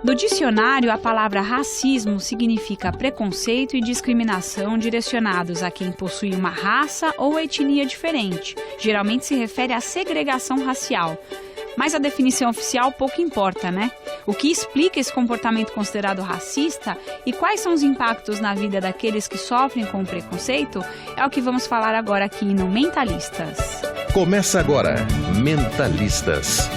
No dicionário, a palavra racismo significa preconceito e discriminação direcionados a quem possui uma raça ou etnia diferente. Geralmente se refere à segregação racial. Mas a definição oficial pouco importa, né? O que explica esse comportamento considerado racista e quais são os impactos na vida daqueles que sofrem com o preconceito é o que vamos falar agora aqui no Mentalistas. Começa agora, Mentalistas.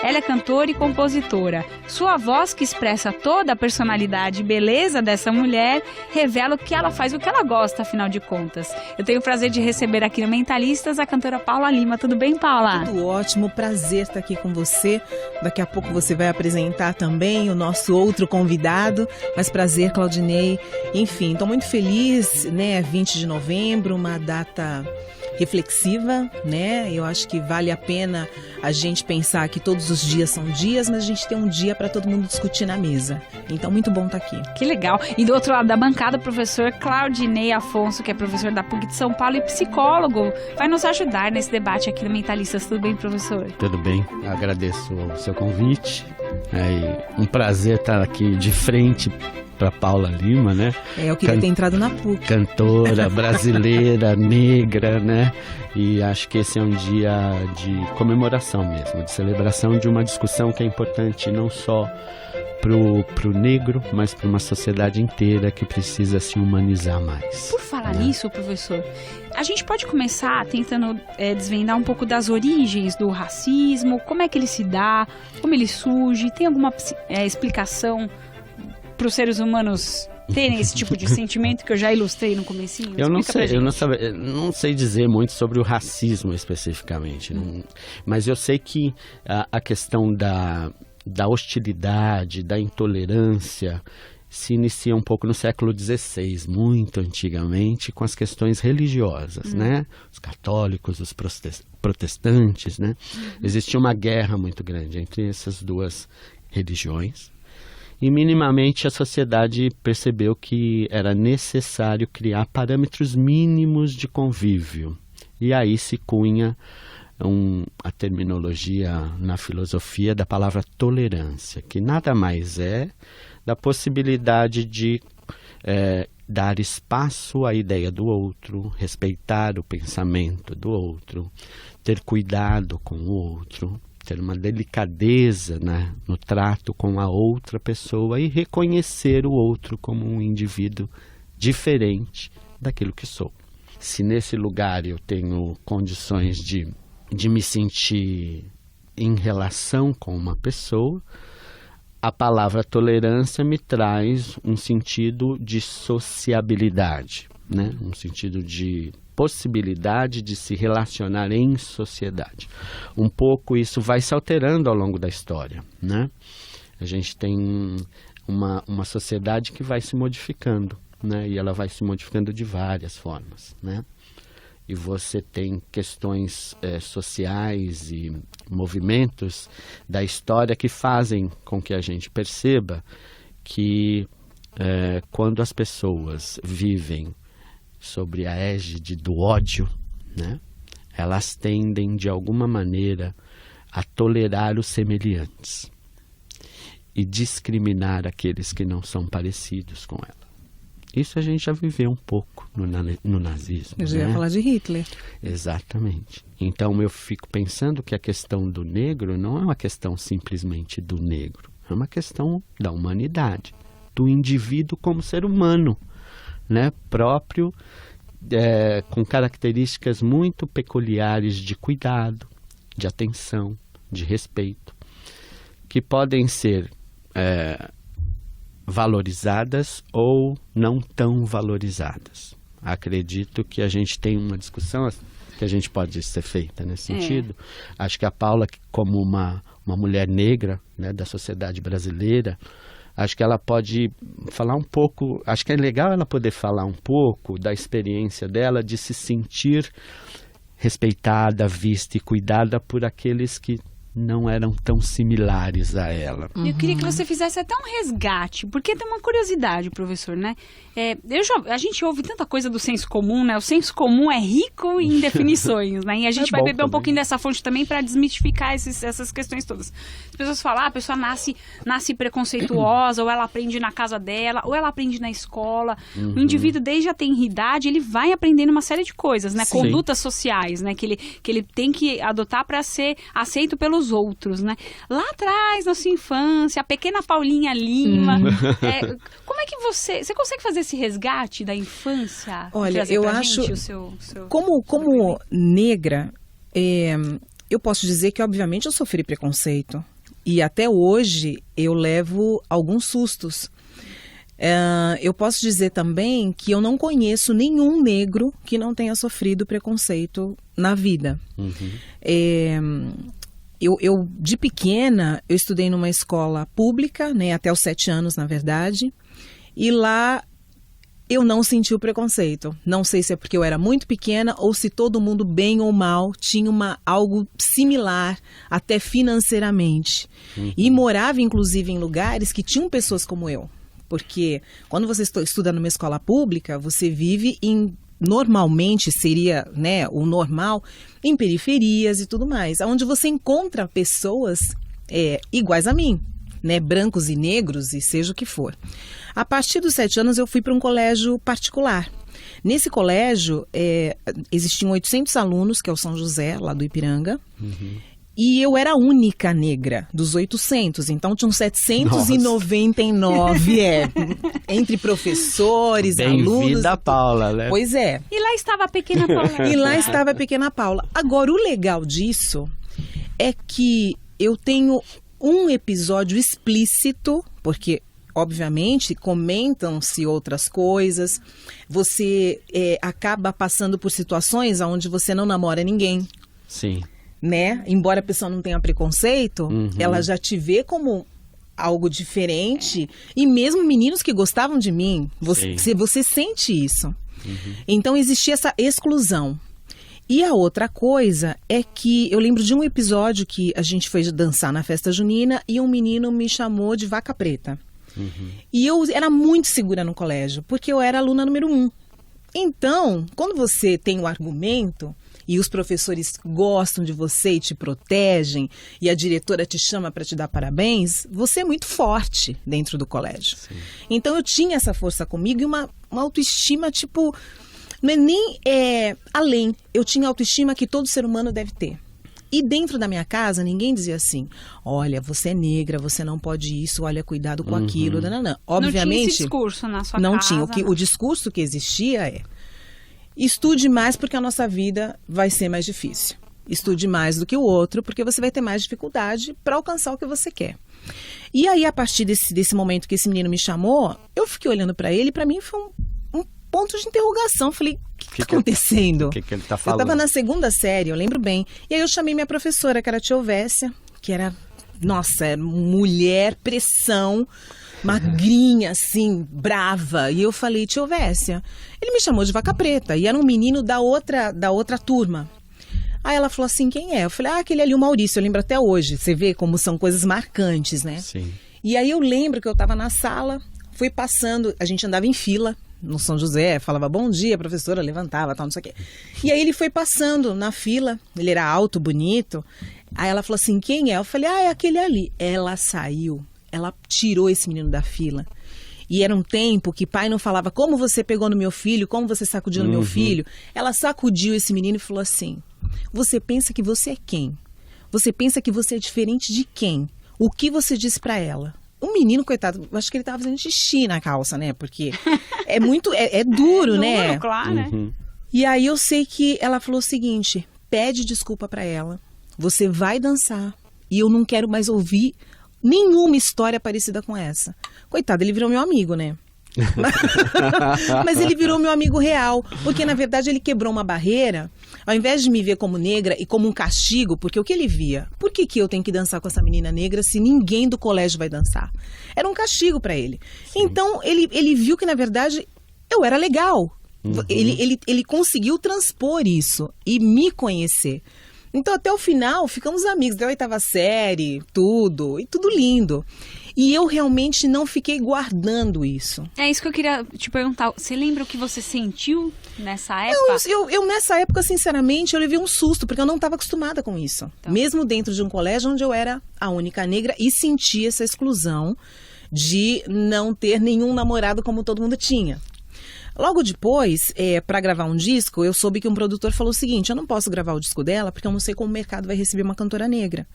Ela é cantora e compositora. Sua voz, que expressa toda a personalidade e beleza dessa mulher, revela o que ela faz, o que ela gosta, afinal de contas. Eu tenho o prazer de receber aqui no Mentalistas a cantora Paula Lima. Tudo bem, Paula? Tudo ótimo, prazer estar aqui com você. Daqui a pouco você vai apresentar também o nosso outro convidado. Mas prazer, Claudinei. Enfim, estou muito feliz, né? 20 de novembro, uma data reflexiva, né? Eu acho que vale a pena a gente pensar que todos os dias são dias, mas a gente tem um dia para todo mundo discutir na mesa. Então, muito bom estar aqui. Que legal. E do outro lado da bancada, o professor Claudinei Afonso, que é professor da PUC de São Paulo e psicólogo, vai nos ajudar nesse debate aqui no Mentalistas. Tudo bem, professor? Tudo bem. Agradeço o seu convite. É um prazer estar aqui de frente para Paula Lima, né? Eu queria ter entrado na PUC. Cantora brasileira, negra, né? E acho que esse é um dia de comemoração mesmo, de celebração de uma discussão que é importante não só pro negro, mas para uma sociedade inteira que precisa se humanizar mais. Por falar nisso, professor, a gente pode começar tentando desvendar um pouco das origens do racismo, como é que ele se dá, como ele surge, tem alguma explicação para os seres humanos terem esse tipo de sentimento que eu já ilustrei no comecinho? Eu não sei dizer muito sobre o racismo especificamente, mas eu sei que a questão da hostilidade, da intolerância se inicia um pouco no século XVI, muito antigamente, com as questões religiosas, né? Os católicos, os protestantes, né? Existia uma guerra muito grande entre essas duas religiões. E minimamente a sociedade percebeu que era necessário criar parâmetros mínimos de convívio. E aí se cunha a terminologia na filosofia da palavra tolerância, que nada mais é da possibilidade de dar espaço à ideia do outro, respeitar o pensamento do outro, ter cuidado com o outro, ter uma delicadeza, né, no trato com a outra pessoa e reconhecer o outro como um indivíduo diferente daquilo que sou. Se nesse lugar eu tenho condições de me sentir em relação com uma pessoa, a palavra tolerância me traz um sentido de sociabilidade, né? Um sentido de possibilidade de se relacionar em sociedade. Um pouco isso vai se alterando ao longo da história, né? A gente tem uma sociedade que vai se modificando, né? E ela vai se modificando de várias formas, né? E você tem questões sociais e movimentos da história que fazem com que a gente perceba que quando as pessoas vivem sobre a égide do ódio, né, elas tendem de alguma maneira a tolerar os semelhantes e discriminar aqueles que não são parecidos com ela. Isso a gente já viveu um pouco no nazismo. Eu já ia falar de Hitler. Exatamente. Então eu fico pensando que a questão do negro não é uma questão simplesmente do negro, é uma questão da humanidade, do indivíduo como ser humano, né, próprio, com características muito peculiares de cuidado, de atenção, de respeito, que podem ser valorizadas ou não tão valorizadas. Acredito que a gente tem uma discussão que a gente pode ser feita nesse sentido. Acho que a Paula, como uma mulher negra, né, da sociedade brasileira, acho que ela pode falar um pouco, acho que é legal ela poder falar um pouco da experiência dela de se sentir respeitada, vista e cuidada por aqueles que não eram tão similares a ela. Eu queria que você fizesse até um resgate, porque tem uma curiosidade, professor, né? A gente ouve tanta coisa do senso comum, né? O senso comum é rico em definições, né? E a gente vai beber um pouquinho dessa fonte também para desmistificar essas questões todas. As pessoas falam, a pessoa nasce preconceituosa, ou ela aprende na casa dela, ou ela aprende na escola. O indivíduo, desde a tenridade, ele vai aprendendo uma série de coisas, né? Sim. Condutas sociais, né? Que ele tem que adotar para ser aceito pelos outros, né? Lá atrás, na sua infância, a pequena Paulinha Lima, como é que você consegue fazer esse resgate da infância? Olha, eu acho, como negra, eu posso dizer que obviamente eu sofri preconceito e até hoje eu levo alguns sustos. Eu posso dizer também que eu não conheço nenhum negro que não tenha sofrido preconceito na vida. Eu, de pequena, eu estudei numa escola pública, né, até os 7 anos, na verdade, e lá eu não senti o preconceito. Não sei se é porque eu era muito pequena ou se todo mundo, bem ou mal, tinha algo similar, até financeiramente. E morava, inclusive, em lugares que tinham pessoas como eu. Porque quando você estuda numa escola pública, você vive normalmente seria, né, o normal, em periferias e tudo mais, onde você encontra pessoas iguais a mim, né, brancos e negros e seja o que for. A partir dos 7 anos eu fui para um colégio particular. Nesse colégio existiam 800 alunos, que é o São José, lá do Ipiranga, e eu era a única negra dos 800, então tinham 799, entre professores, alunos. Bem-vinda a Paula, né? Pois é. E lá estava a pequena Paula. E lá estava a pequena Paula. Agora, o legal disso é que eu tenho um episódio explícito, porque, obviamente, comentam-se outras coisas, você acaba passando por situações onde você não namora ninguém. Sim. Né? Embora a pessoa não tenha preconceito, ela já te vê como algo diferente. E mesmo meninos que gostavam de mim, você sente isso. Então existia essa exclusão. E a outra coisa é que eu lembro de um episódio que a gente foi dançar na festa junina e um menino me chamou de vaca preta. E eu era muito segura no colégio, porque eu era aluna número 1. Então, quando você tem o argumento e os professores gostam de você e te protegem, e a diretora te chama para te dar parabéns, você é muito forte dentro do colégio. Sim. Então eu tinha essa força comigo e uma autoestima, tipo, não é nem além. Eu tinha autoestima que todo ser humano deve ter. E dentro da minha casa, ninguém dizia assim, olha, você é negra, você não pode isso, olha, cuidado com aquilo. Não. Obviamente, não tinha esse discurso na sua não casa. Não tinha. O discurso que existia estude mais porque a nossa vida vai ser mais difícil. Estude mais do que o outro porque você vai ter mais dificuldade para alcançar o que você quer. E aí, a partir desse momento que esse menino me chamou, eu fiquei olhando para ele e para mim foi um ponto de interrogação. Falei, o que está acontecendo? O que ele está falando? Eu estava na 2ª série, eu lembro bem. E aí eu chamei minha professora, que era a tia Ovécia, que era, nossa, mulher, pressão, magrinha, assim, brava. E eu falei, tia Ovécia, ele me chamou de vaca preta. E era um menino da outra turma. Aí ela falou assim, quem é? Eu falei, aquele ali, o Maurício, eu lembro até hoje. Você vê como são coisas marcantes, né? Sim. E aí eu lembro que eu estava na sala, fui passando, a gente andava em fila no São José, falava bom dia, professora, levantava, tal, não sei o quê. E aí ele foi passando na fila, ele era alto, bonito. Aí ela falou assim, quem é? Eu falei, é aquele ali. Ela saiu. Ela tirou esse menino da fila. E era um tempo que pai não falava como você pegou no meu filho, como você sacudiu no meu filho. Ela sacudiu esse menino e falou assim, você pensa que você é quem? Você pensa que você é diferente de quem? O que você disse pra ela? O menino, coitado, acho que ele tava fazendo xixi na calça, né? Porque é muito, é duro, né? Duro, claro, né? E aí eu sei que ela falou o seguinte, pede desculpa pra ela, você vai dançar e eu não quero mais ouvir nenhuma história parecida com essa. Coitado, ele virou meu amigo, né? Mas ele virou meu amigo real, porque na verdade ele quebrou uma barreira. Ao invés de me ver como negra e como um castigo, porque o que ele via? Por que eu tenho que dançar com essa menina negra se ninguém do colégio vai dançar? Era um castigo pra ele. Sim. Então ele viu que na verdade eu era legal. Ele conseguiu transpor isso e me conhecer. Então, até o final, ficamos amigos, da 8ª série, tudo, e tudo lindo. E eu realmente não fiquei guardando isso. É isso que eu queria te perguntar. Você lembra o que você sentiu nessa época? Eu nessa época, sinceramente, eu levei um susto, porque eu não estava acostumada com isso. Tá. Mesmo dentro de um colégio onde eu era a única negra e sentia essa exclusão de não ter nenhum namorado como todo mundo tinha. Logo depois, para gravar um disco, eu soube que um produtor falou o seguinte: eu não posso gravar o disco dela porque eu não sei como o mercado vai receber uma cantora negra.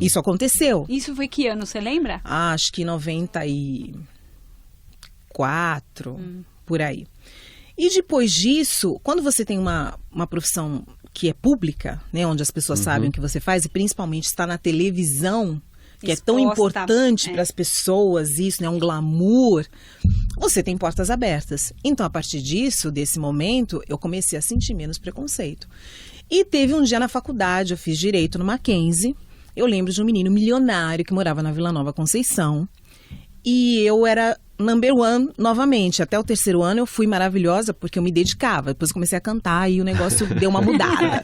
Isso aconteceu. Isso foi que ano, você lembra? Acho que 94, por aí. E depois disso, quando você tem uma profissão que é pública, né, onde as pessoas sabem o que você faz, e principalmente está na televisão, que Exposta, é tão importante para as pessoas, isso, né, um glamour, você tem portas abertas. Então, a partir disso, desse momento, eu comecei a sentir menos preconceito. E teve um dia na faculdade, eu fiz Direito no Mackenzie. Eu lembro de um menino milionário que morava na Vila Nova Conceição. E eu era number one novamente. Até o 3º ano eu fui maravilhosa porque eu me dedicava. Depois comecei a cantar e o negócio deu uma mudada.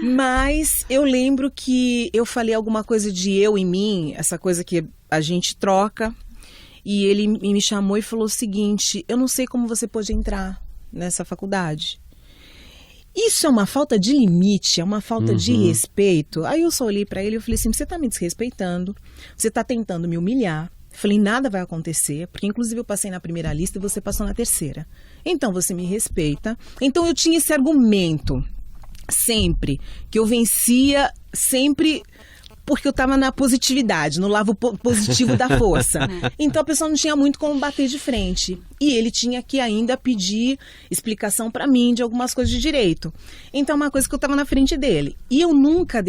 Mas eu lembro que eu falei alguma coisa de eu em mim, essa coisa que a gente troca. E ele me chamou e falou o seguinte: eu não sei como você pôde entrar nessa faculdade. Isso é uma falta de limite, é uma falta de respeito. Aí eu só olhei pra ele e falei assim: você tá me desrespeitando, você tá tentando me humilhar. Falei, nada vai acontecer, porque inclusive eu passei na primeira lista e você passou na 3ª. Então você me respeita. Então eu tinha esse argumento sempre, que eu vencia sempre porque eu estava na positividade, no lado positivo da força. Então a pessoa não tinha muito como bater de frente. E ele tinha que ainda pedir explicação para mim de algumas coisas de direito. Então é uma coisa que eu estava na frente dele. E eu nunca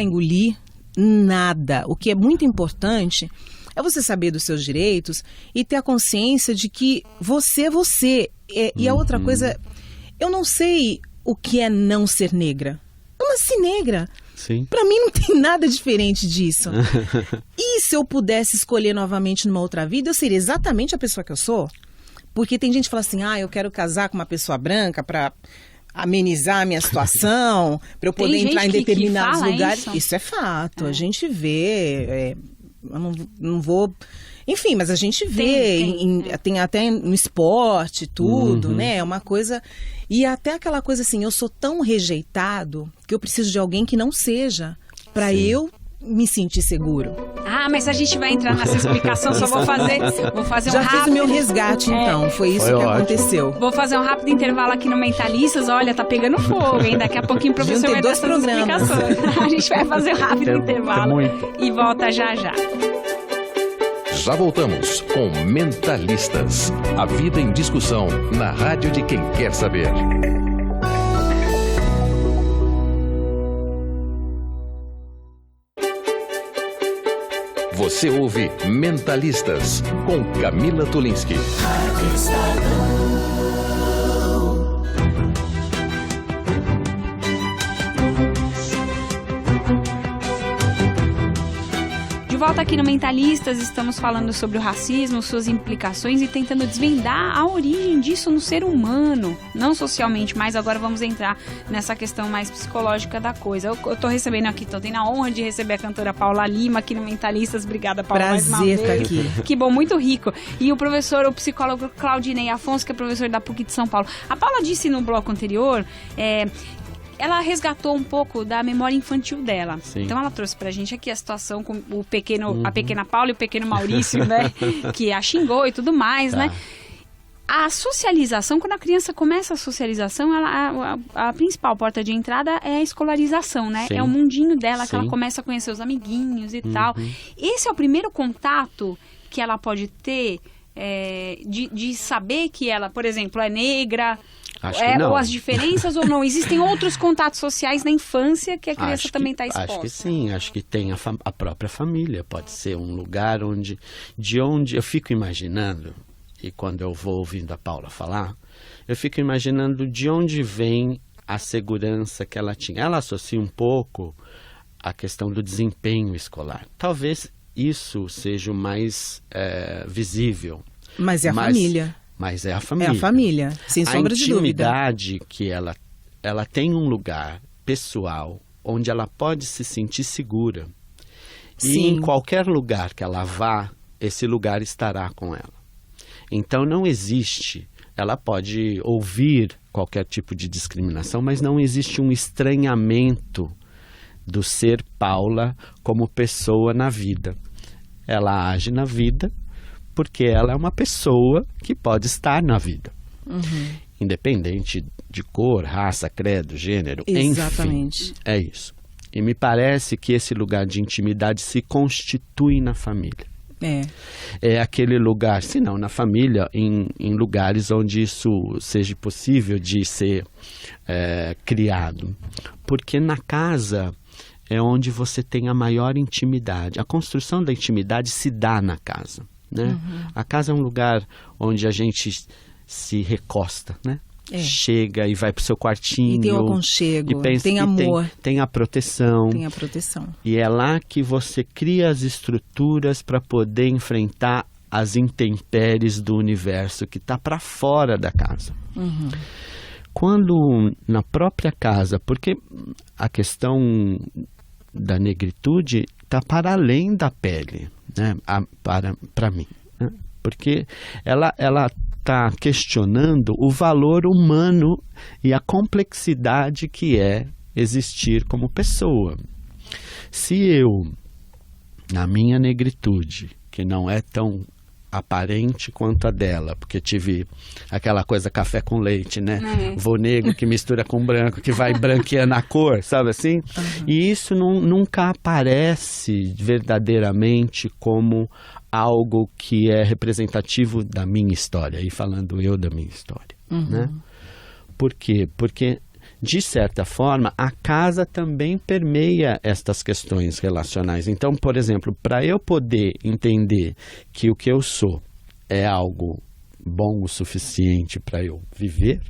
engoli nada. O que é muito importante é você saber dos seus direitos e ter a consciência de que você é você. E a outra coisa, eu não sei o que é não ser negra. Eu nasci negra. Sim. Pra mim não tem nada diferente disso. E se eu pudesse escolher novamente numa outra vida, eu seria exatamente a pessoa que eu sou? Porque tem gente que fala assim: eu quero casar com uma pessoa branca pra amenizar a minha situação, pra eu poder entrar em determinados lugares. Isso é fato, a gente vê, eu não vou... Enfim, mas a gente vê, tem até no esporte, tudo, né? É uma coisa... E até aquela coisa assim, eu sou tão rejeitado que eu preciso de alguém que não seja, pra eu me sentir seguro. Mas a gente vai entrar nessa explicação, só vou fazer Já um rápido... fiz o meu resgate, então, foi isso que aconteceu. Vou fazer um rápido intervalo aqui no Mentalistas. Olha, tá pegando fogo, hein? Daqui a pouquinho o professor vai dar essas explicações. A gente vai fazer um rápido intervalo e volta já já. Já voltamos com Mentalistas. A vida em discussão na rádio de quem quer saber. Você ouve Mentalistas com Camila Tulinski. De volta aqui no Mentalistas, estamos falando sobre o racismo, suas implicações e tentando desvendar a origem disso no ser humano, não socialmente, mas agora vamos entrar nessa questão mais psicológica da coisa. Eu tô recebendo aqui, tô tendo a honra de receber a cantora Paula Lima aqui no Mentalistas. Obrigada, Paula, mais uma vez. Prazer estar aqui. Que bom, muito rico. E o psicólogo Claudinei Afonso, que é professor da PUC de São Paulo. A Paula disse no bloco anterior... ela resgatou um pouco da memória infantil dela. Sim. Então ela trouxe pra gente aqui a situação com a pequena Paula e o pequeno Maurício, né? Que a xingou e tudo mais, né? A socialização, quando a criança começa a socialização, a principal porta de entrada é a escolarização, né? Sim. É o mundinho dela, que Sim. ela começa a conhecer os amiguinhos e tal. Esse é o primeiro contato que ela pode ter de saber que ela, por exemplo, é negra... Acho que não. Ou as diferenças ou não? Existem outros contatos sociais na infância que a criança também está exposta? Acho que sim, acho que tem a própria família. Pode ser um lugar de onde eu fico imaginando, e quando eu vou ouvindo a Paula falar, eu fico imaginando de onde vem a segurança que ela tinha. Ela associa um pouco a questão do desempenho escolar. Talvez isso seja o mais visível. Mas é a família. Mas é a família. É a família, sem sombra de dúvida. A intimidade que ela tem um lugar pessoal onde ela pode se sentir segura. E Sim. em qualquer lugar que ela vá, esse lugar estará com ela. Então não existe, ela pode ouvir qualquer tipo de discriminação, mas não existe um estranhamento do ser Paula como pessoa na vida. Ela age na vida porque ela é uma pessoa que pode estar na vida. Independente de cor, raça, credo, gênero, Exatamente. enfim, é isso. E me parece que esse lugar de intimidade se constitui na família. É aquele lugar, se não na família, em lugares onde isso seja possível de ser criado. Porque na casa é onde você tem a maior intimidade. A construção da intimidade se dá na casa, né? A casa é um lugar onde a gente se recosta, né? Chega e vai pro seu quartinho. E tem o aconchego, e pensa, tem amor. Tem a proteção. Tem a proteção. E é lá que você cria as estruturas para poder enfrentar as intempéries do universo que está para fora da casa. Quando na própria casa, porque a questão da negritude está para além da pele, né? Para mim, né? Porque ela está questionando o valor humano e a complexidade que é existir como pessoa. Se eu, na minha negritude, que não é tão aparente quanto a dela, porque tive aquela coisa café com leite, né? Vô negro que mistura com branco, que vai branqueando a cor, sabe assim? E isso nunca aparece verdadeiramente como algo que é representativo da minha história, e falando eu da minha história, né? Por quê? Porque, de certa forma, a casa também permeia estas questões relacionais. Então, por exemplo, para eu poder entender que o que eu sou é algo bom o suficiente para eu viver,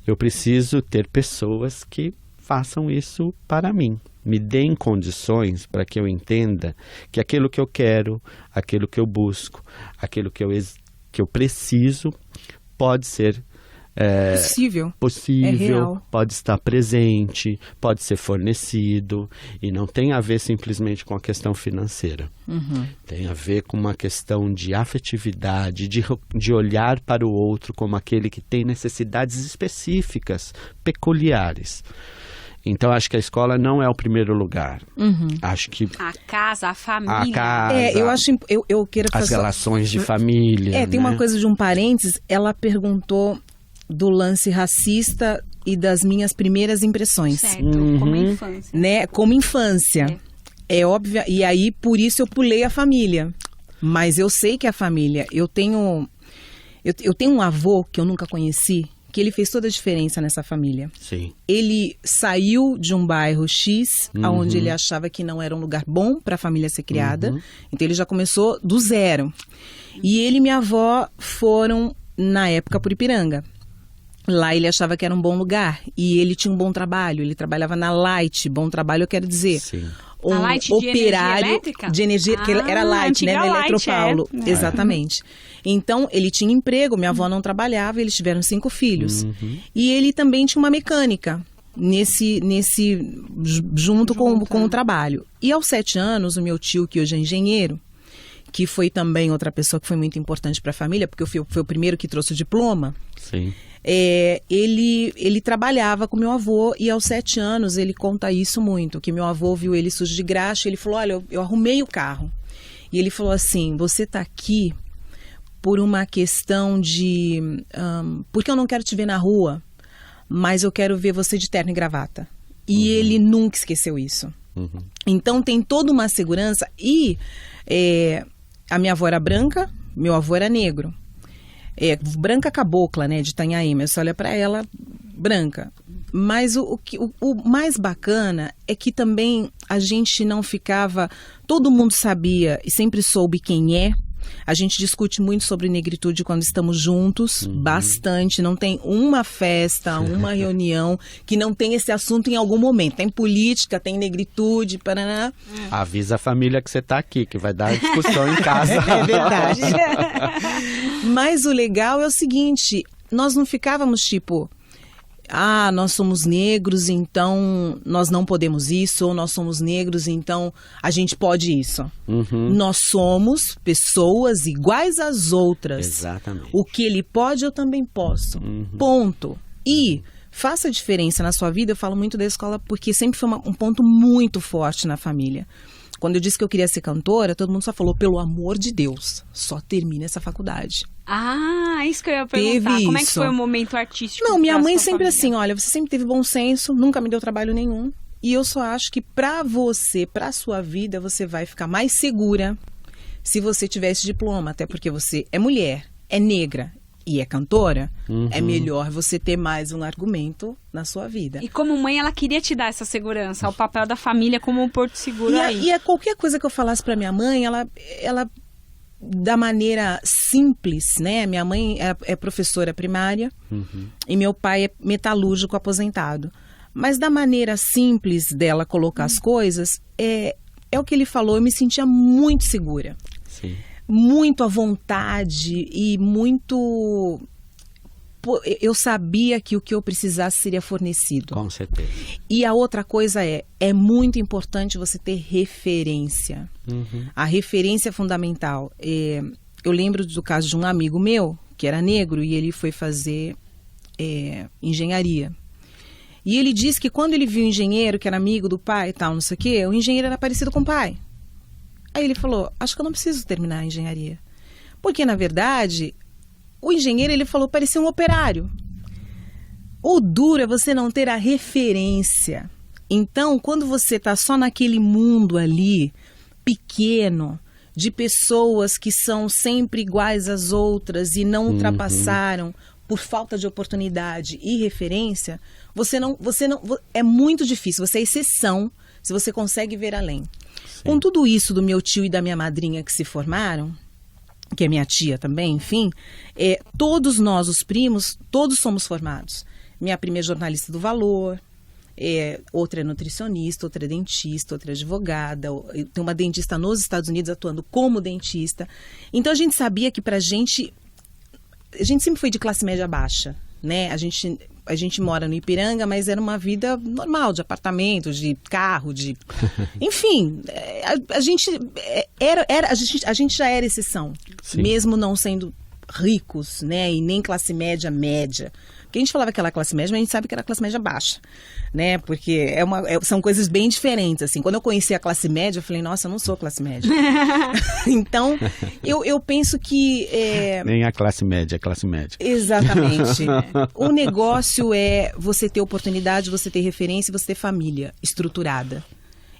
eu preciso ter pessoas que façam isso para mim. Me deem condições para que eu entenda que aquilo que eu quero, aquilo que eu busco, aquilo que eu preciso, pode ser possível, É real. pode estar presente, pode ser fornecido, e não tem a ver simplesmente com a questão financeira. Tem a ver com uma questão de afetividade, de olhar para o outro como aquele que tem necessidades específicas, peculiares. Então, acho que a escola não é o primeiro lugar. Acho que A casa, a família. a casa, Eu quero as fazer... relações de família. Tem né? uma coisa de um parênteses, ela perguntou do lance racista e das minhas primeiras impressões. Certo, como infância. Né? Como infância. É óbvio, e aí por isso eu pulei a família. Mas eu sei que a família, eu tenho um avô que eu nunca conheci, que ele fez toda a diferença nessa família. Sim. Ele saiu de um bairro X, onde ele achava que não era um lugar bom para a família ser criada. Então ele já começou do zero. E ele e minha avó foram, na época, por Ipiranga. Lá ele achava que era um bom lugar. E ele tinha um bom trabalho. Ele trabalhava na Light. Bom trabalho, eu quero dizer. Sim. Um A Light de operário energia elétrica? de energia, que era Light, né? antiga Na Light, Eletropaulo. é. Exatamente. Então, ele tinha emprego, minha avó não trabalhava, eles tiveram 5 filhos. E ele também tinha uma mecânica junto com o trabalho. E aos 7 anos, o meu tio, que hoje é engenheiro, que foi também outra pessoa que foi muito importante para a família, porque foi o primeiro que trouxe o diploma. Sim. Ele trabalhava com meu avô e aos 7 anos ele conta isso muito, que meu avô viu ele sujo de graxa, ele falou, olha, eu arrumei o carro. E ele falou assim, você está aqui por uma questão de... porque eu não quero te ver na rua, mas eu quero ver você de terno e gravata. E ele nunca esqueceu isso. Então tem toda uma segurança e a minha avó era branca, meu avô era negro. Branca cabocla, né, de Itanhaém, mas você olha para ela, branca. Mas o mais bacana é que também a gente não ficava... Todo mundo sabia e sempre soube quem é. A gente discute muito sobre negritude quando estamos juntos, bastante. Não tem uma festa, uma reunião que não tem esse assunto em algum momento. Tem política, tem negritude, paraná. Avisa a família que você está aqui, que vai dar discussão em casa. É verdade. Mas o legal é o seguinte, nós não ficávamos tipo... nós somos negros, então nós não podemos isso, ou nós somos negros, então a gente pode isso. Nós somos pessoas iguais às outras. Exatamente. O que ele pode, eu também posso. Ponto. E faça diferença na sua vida. Eu falo muito da escola porque sempre foi um ponto muito forte na família. Quando eu disse que eu queria ser cantora, todo mundo só falou, pelo amor de Deus, só termina essa faculdade. Isso que eu ia perguntar. Teve Como é que isso. foi o momento artístico? Não, minha pra mãe sua sempre família? assim, olha, você sempre teve bom senso, nunca me deu trabalho nenhum. E eu só acho que pra você, pra sua vida, você vai ficar mais segura se você tiver esse diploma. Até porque você é mulher, é negra e é cantora, é melhor você ter mais um argumento na sua vida. E como mãe, ela queria te dar essa segurança, o papel da família como um porto seguro aí. E qualquer coisa que eu falasse pra minha mãe, ela da maneira simples, né? Minha mãe é professora primária e meu pai é metalúrgico aposentado. Mas da maneira simples dela colocar as coisas, é o que ele falou, eu me sentia muito segura. Sim. Muito à vontade e muito... Eu sabia que o que eu precisasse seria fornecido. Com certeza. E a outra coisa é muito importante você ter referência. A referência é fundamental. Eu lembro do caso de um amigo meu, que era negro, e ele foi fazer engenharia. E ele disse que quando ele viu o engenheiro, que era amigo do pai e tal, não sei o quê, o engenheiro era parecido com o pai. Aí ele falou, acho que eu não preciso terminar a engenharia. Porque, na verdade, o engenheiro, ele falou, parecia um operário. O duro é você não ter a referência. Então, quando você está só naquele mundo ali, pequeno, de pessoas que são sempre iguais às outras e não ultrapassaram por falta de oportunidade e referência, você não é muito difícil, você é exceção se você consegue ver além. Sim. Com tudo isso do meu tio e da minha madrinha que se formaram, que é minha tia também, enfim, todos nós, os primos, todos somos formados. Minha prima é jornalista do Valor, outra é nutricionista, outra é dentista, outra é advogada, tem uma dentista nos Estados Unidos atuando como dentista. Então a gente sabia que pra gente sempre foi de classe média baixa, né? A gente mora no Ipiranga, mas era uma vida normal, de apartamento, de carro, enfim, a gente já era exceção. Sim. Mesmo não sendo ricos, né? E nem classe média. Porque a gente falava que era classe média, mas a gente sabe que era classe média baixa, né? Porque são coisas bem diferentes, assim. Quando eu conheci a classe média, eu falei, nossa, eu não sou classe média. Então, eu penso que... Nem a classe média, a classe média. Exatamente. O negócio é você ter oportunidade, você ter referência, você ter família estruturada.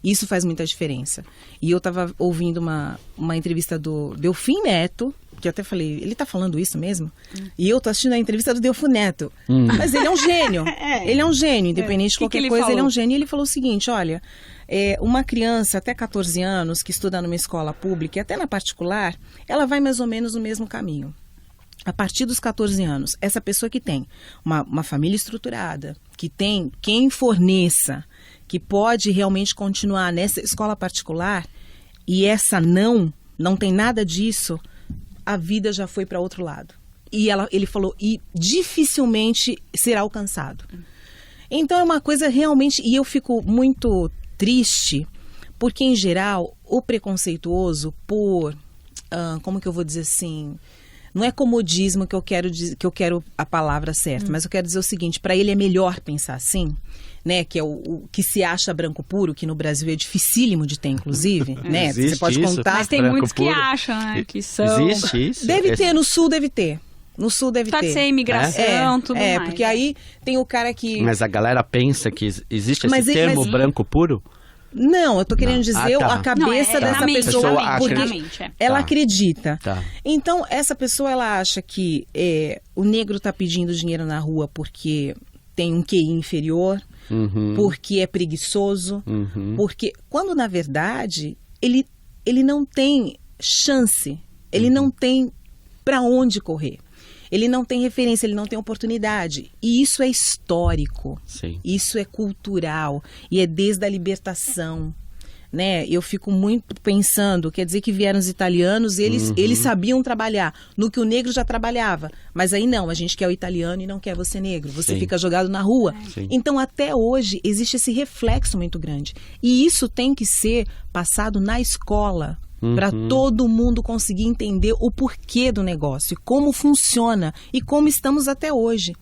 Isso faz muita diferença. E eu estava ouvindo uma entrevista do Delfim Neto, que eu até falei, ele tá falando isso mesmo? E eu tô assistindo a entrevista do Delfim Neto. Mas ele é um gênio. Ele é um gênio, independente de qualquer coisa, ele é um gênio. E ele falou o seguinte, olha, uma criança até 14 anos que estuda numa escola pública e até na particular, ela vai mais ou menos no mesmo caminho. A partir dos 14 anos, essa pessoa que tem uma família estruturada, que tem quem forneça, que pode realmente continuar nessa escola particular, e essa não tem nada disso, a vida já foi para outro lado. E ele falou, e dificilmente será alcançado. Então é uma coisa realmente, e eu fico muito triste, porque em geral, o preconceituoso por, como que eu vou dizer assim... Não é comodismo que eu quero a palavra certa, mas eu quero dizer o seguinte, para ele é melhor pensar assim, né? Que é o que se acha branco puro, que no Brasil é dificílimo de ter, inclusive, né? Você pode contar. Mas tem muitos que acham, né? Que são. Existe isso? Deve ter, no Sul deve ter. No Sul deve ter. Pode ser imigração, tudo mais. Porque aí tem o cara que... Mas a galera pensa que existe esse termo branco puro? Não, eu tô querendo dizer a cabeça dessa pessoa, porque ela acredita. Tá. Então, essa pessoa, ela acha que o negro tá pedindo dinheiro na rua porque tem um QI inferior, porque é preguiçoso, porque, quando na verdade, ele não tem chance, ele não tem para onde correr. Ele não tem referência, ele não tem oportunidade. E isso é histórico. Sim. Isso é cultural. E é desde a libertação, né? Eu fico muito pensando, quer dizer que vieram os italianos, eles sabiam trabalhar no que o negro já trabalhava, mas aí não, a gente quer o italiano e não quer você negro, você Sim. fica jogado na rua. Sim. Então até hoje existe esse reflexo muito grande, e isso tem que ser passado na escola, para todo mundo conseguir entender o porquê do negócio, e como funciona e como estamos até hoje.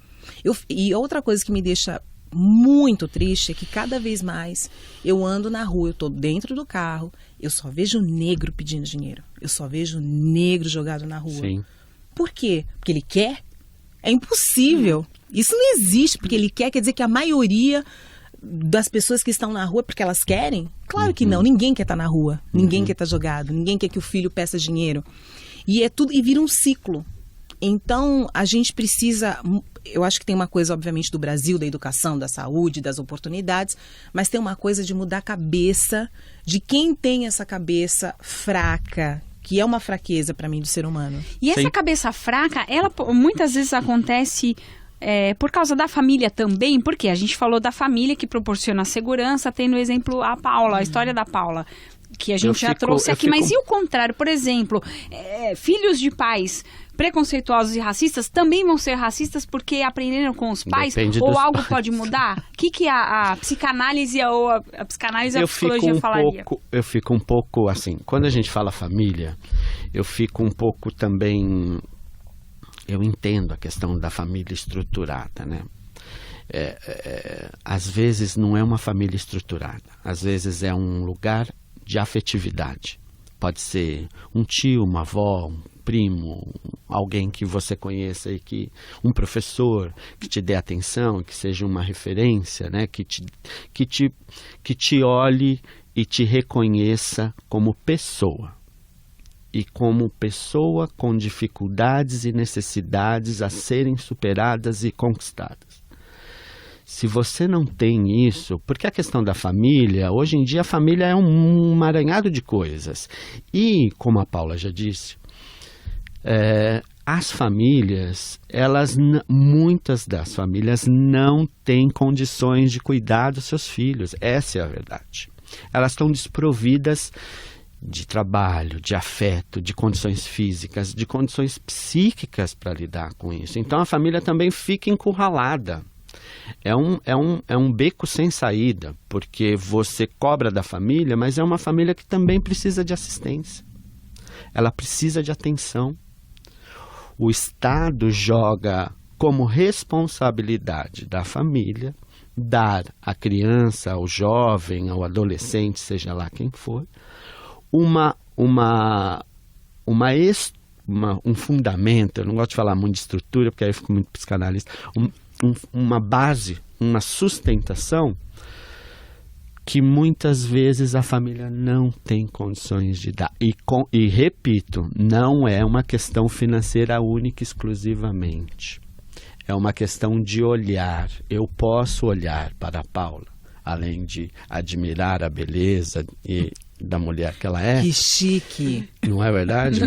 E outra coisa que me deixa muito triste é que cada vez mais eu ando na rua, eu estou dentro do carro, eu só vejo negro pedindo dinheiro, eu só vejo negro jogado na rua. Sim. Por quê? Porque ele quer? É impossível. Isso não existe, porque ele quer dizer que a maioria das pessoas que estão na rua porque elas querem? Claro que não, ninguém quer estar na rua, ninguém quer estar jogado, ninguém quer que o filho peça dinheiro. E é tudo, e vira um ciclo. Então, a gente precisa, eu acho que tem uma coisa, obviamente, do Brasil, da educação, da saúde, das oportunidades, mas tem uma coisa de mudar a cabeça de quem tem essa cabeça fraca, que é uma fraqueza para mim do ser humano. E essa Sim. cabeça fraca, ela muitas vezes acontece por causa da família também, porque a gente falou da família que proporciona segurança, tendo o exemplo a Paula, a história da Paula, que a gente já trouxe aqui. Mas e o contrário? Por exemplo, filhos de pais preconceituosos e racistas também vão ser racistas porque aprenderam com os pais? Depende ou dos algo pais. pode mudar? O que a psicanálise ou a psicanálise e a psicologia falaria? Eu fico um pouco assim, quando a gente fala família, eu fico um pouco também... Eu entendo a questão da família estruturada, né? Às vezes não é uma família estruturada, às vezes é um lugar de afetividade. Pode ser um tio, uma avó, um primo, alguém que você conheça e um professor que te dê atenção, que seja uma referência, né? Que te olhe e te reconheça como pessoa. E como pessoa com dificuldades e necessidades a serem superadas e conquistadas. Se você não tem isso, porque a questão da família, hoje em dia a família é um emaranhado de coisas. E, como a Paula já disse, as famílias, muitas das famílias não têm condições de cuidar dos seus filhos. Essa é a verdade. Elas estão desprovidas de trabalho, de afeto, de condições físicas, de condições psíquicas para lidar com isso. Então a família também fica encurralada. É um beco sem saída, porque você cobra da família, mas é uma família que também precisa de assistência. Ela precisa de atenção. O Estado joga como responsabilidade da família dar à criança, ao jovem, ao adolescente, seja lá quem for, um fundamento. Eu não gosto de falar muito de estrutura, porque aí eu fico muito psicanalista, uma base, uma sustentação que muitas vezes a família não tem condições de dar. E repito, não é uma questão financeira única e exclusivamente. É uma questão de olhar. Eu posso olhar para a Paula, além de admirar a beleza da mulher que ela é. Que chique! Não é verdade?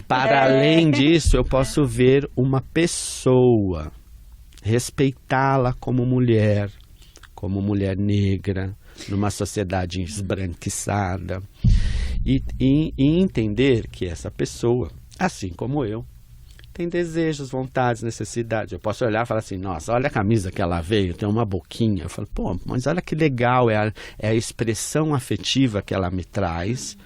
Para além disso, eu posso ver uma pessoa, respeitá-la como mulher negra, numa sociedade esbranquiçada, e entender que essa pessoa, assim como eu, tem desejos, vontades, necessidades. Eu posso olhar e falar assim, nossa, olha a camisa que ela veio, tem uma boquinha. Eu falo, pô, mas olha que legal, é a expressão afetiva que ela me traz,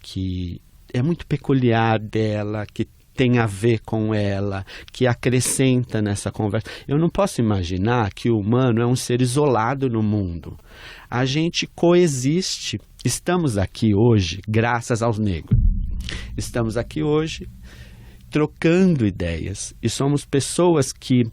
que é muito peculiar dela, que tem a ver com ela, que acrescenta nessa conversa. Eu não posso imaginar que o humano é um ser isolado no mundo. A gente coexiste. Estamos aqui hoje graças aos negros. Estamos aqui hoje trocando ideias, e somos pessoas que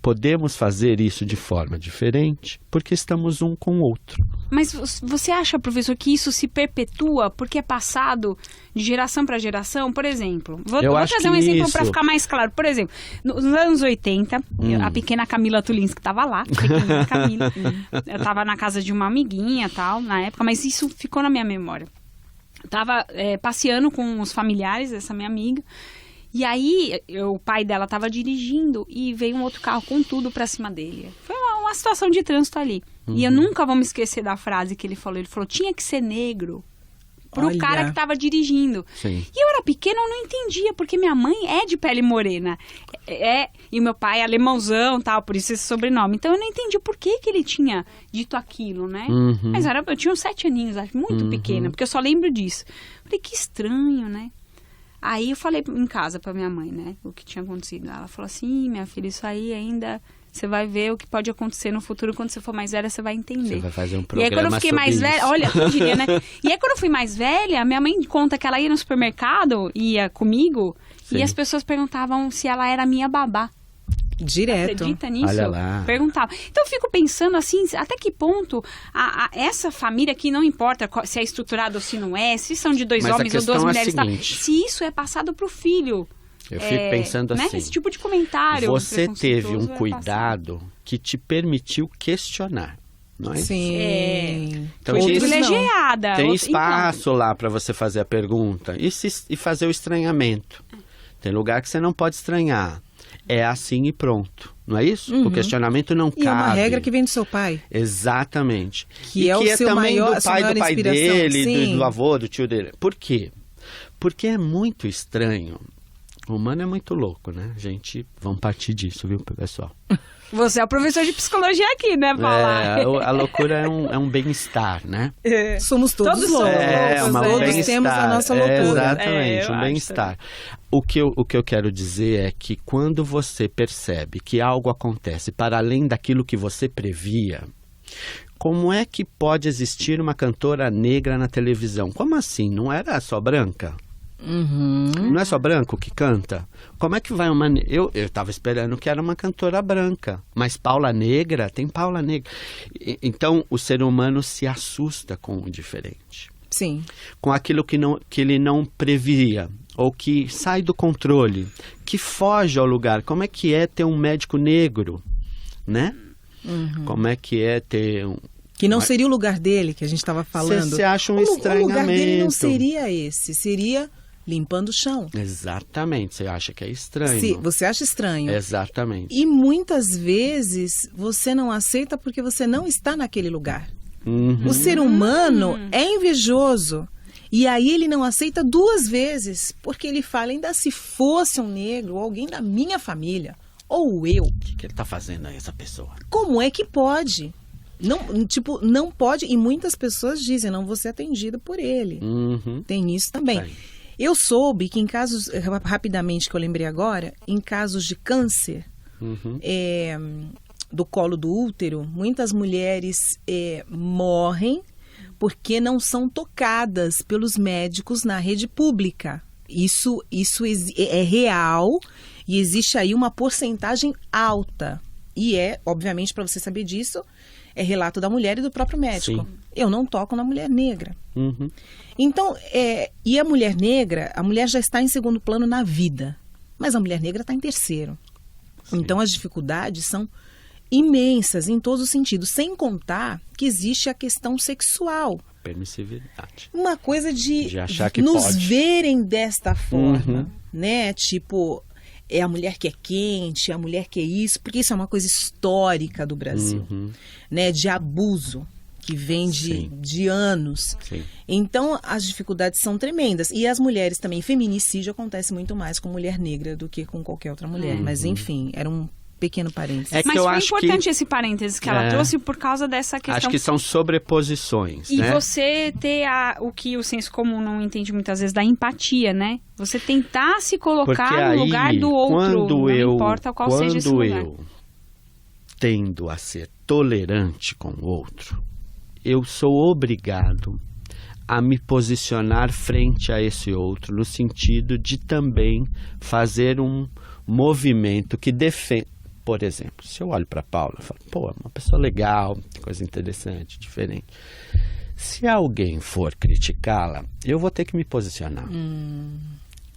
podemos fazer isso de forma diferente porque estamos um com o outro. Mas você acha, professor, que isso se perpetua porque é passado de geração para geração? Por exemplo, vou trazer um exemplo para ficar mais claro. Por exemplo, nos anos 80, a pequena Camila Tulins, que estava lá, pequena Camila, eu estava na casa de uma amiguinha tal, na época, mas isso ficou na minha memória. Estava passeando com os familiares dessa minha amiga. E aí, o pai dela estava dirigindo e veio um outro carro com tudo pra cima dele. Foi um uma situação de trânsito ali. E eu nunca vou me esquecer da frase que ele falou. Ele falou, tinha que ser negro pro cara que tava dirigindo. Sim. E eu era pequena, eu não entendia, porque minha mãe é de pele morena. E o meu pai é alemãozão, tal, por isso esse sobrenome. Então eu não entendi por que ele tinha dito aquilo, né? Mas eu tinha uns 7 aninhos, acho, muito pequena, porque eu só lembro disso. Falei, que estranho, né? Aí eu falei em casa pra minha mãe, né, o que tinha acontecido. Ela falou assim, minha filha, isso aí ainda... Você vai ver o que pode acontecer no futuro. Quando você for mais velha, você vai entender. Você vai fazer um programa. E aí, quando eu fiquei mais velha... Olha, eu diria, né? E aí, quando eu fui mais velha, minha mãe conta que ela ia no supermercado, ia comigo, e as pessoas perguntavam se ela era minha babá. Direto. Acredita nisso? Olha lá. Perguntava. Então, eu fico pensando assim, até que ponto essa família, que não importa se é estruturada ou se não é, se são de 2 homens ou 2 mulheres, se isso é passado pro filho... Eu fico pensando né? assim, Esse tipo de comentário. Você teve um cuidado que te permitiu questionar, não é? Sim. Então, Foi isso privilegiada. tem espaço lá para você fazer a pergunta e fazer o estranhamento. Tem lugar que você não pode estranhar. É assim e pronto. Não é isso? O questionamento não cabe. E é uma regra que vem do seu pai. Exatamente. Que é o seu também maior, do pai inspiração. dele, do avô, do tio dele. Por quê? Porque é muito estranho. O humano é muito louco, né? Gente, vamos partir disso, viu, pessoal? Você é o professor de psicologia aqui, né, Paula? A loucura é um bem-estar, né? Somos todos loucos. Todos temos a nossa loucura. Exatamente, um bem-estar. O que eu quero dizer é que quando você percebe que algo acontece para além daquilo que você previa, como é que pode existir uma cantora negra na televisão? Como assim? Não era só branca? Não é só branco que canta? Como é que vai uma... Eu estava esperando que era uma cantora branca, mas Paula Negra, tem Paula Negra. Então, o ser humano se assusta com o diferente. Sim. Com aquilo que ele não previa, ou que sai do controle, que foge ao lugar. Como é que é ter um médico negro, né? Como é que é ter um... Que não seria o lugar dele, que a gente estava falando. Você acha um estranhamento. O lugar dele não seria esse, seria limpando o chão. Exatamente, você acha que é estranho. Sim, você acha estranho. Exatamente. E muitas vezes você não aceita porque você não está naquele lugar. O ser humano é invejoso. E aí ele não aceita 2 vezes, porque ele fala, ainda se fosse um negro ou alguém da minha família, ou eu. O que ele está fazendo aí, essa pessoa? Como é que pode? Não pode, e muitas pessoas dizem, não vou ser atendida por ele. Tem isso também. Tem. Eu soube que em casos, rapidamente que eu lembrei agora, em casos de câncer do colo do útero, muitas mulheres morrem porque não são tocadas pelos médicos na rede pública. Isso é real e existe aí uma porcentagem alta. E obviamente, para você saber disso, é relato da mulher e do próprio médico. Sim. Eu não toco na mulher negra. Então, e a mulher negra, a mulher já está em segundo plano na vida, mas a mulher negra está em terceiro. Sim. Então, as dificuldades são imensas em todos os sentidos, sem contar que existe a questão sexual. Permissividade. Uma coisa de achar que nos pode. Verem desta forma, né? Tipo, é a mulher que é quente, é a mulher que é isso, porque isso é uma coisa histórica do Brasil, né? De abuso, que vem de anos. Sim. Então, as dificuldades são tremendas. E as mulheres também, feminicídio acontece muito mais com mulher negra do que com qualquer outra mulher. Mas, enfim, era um pequeno parênteses. É que Mas eu foi acho importante esse parênteses que ela trouxe por causa dessa questão. Acho que são sobreposições, E né? você ter o que o senso comum não entende muitas vezes, da empatia, né? Você tentar se colocar Porque no lugar do outro, não importa qual seja esse lugar. Quando eu tendo a ser tolerante com o outro, eu sou obrigado a me posicionar frente a esse outro, no sentido de também fazer um movimento que defenda. Por exemplo, se eu olho para a Paula e falo, pô, é uma pessoa legal, coisa interessante, diferente. Se alguém for criticá-la, eu vou ter que me posicionar.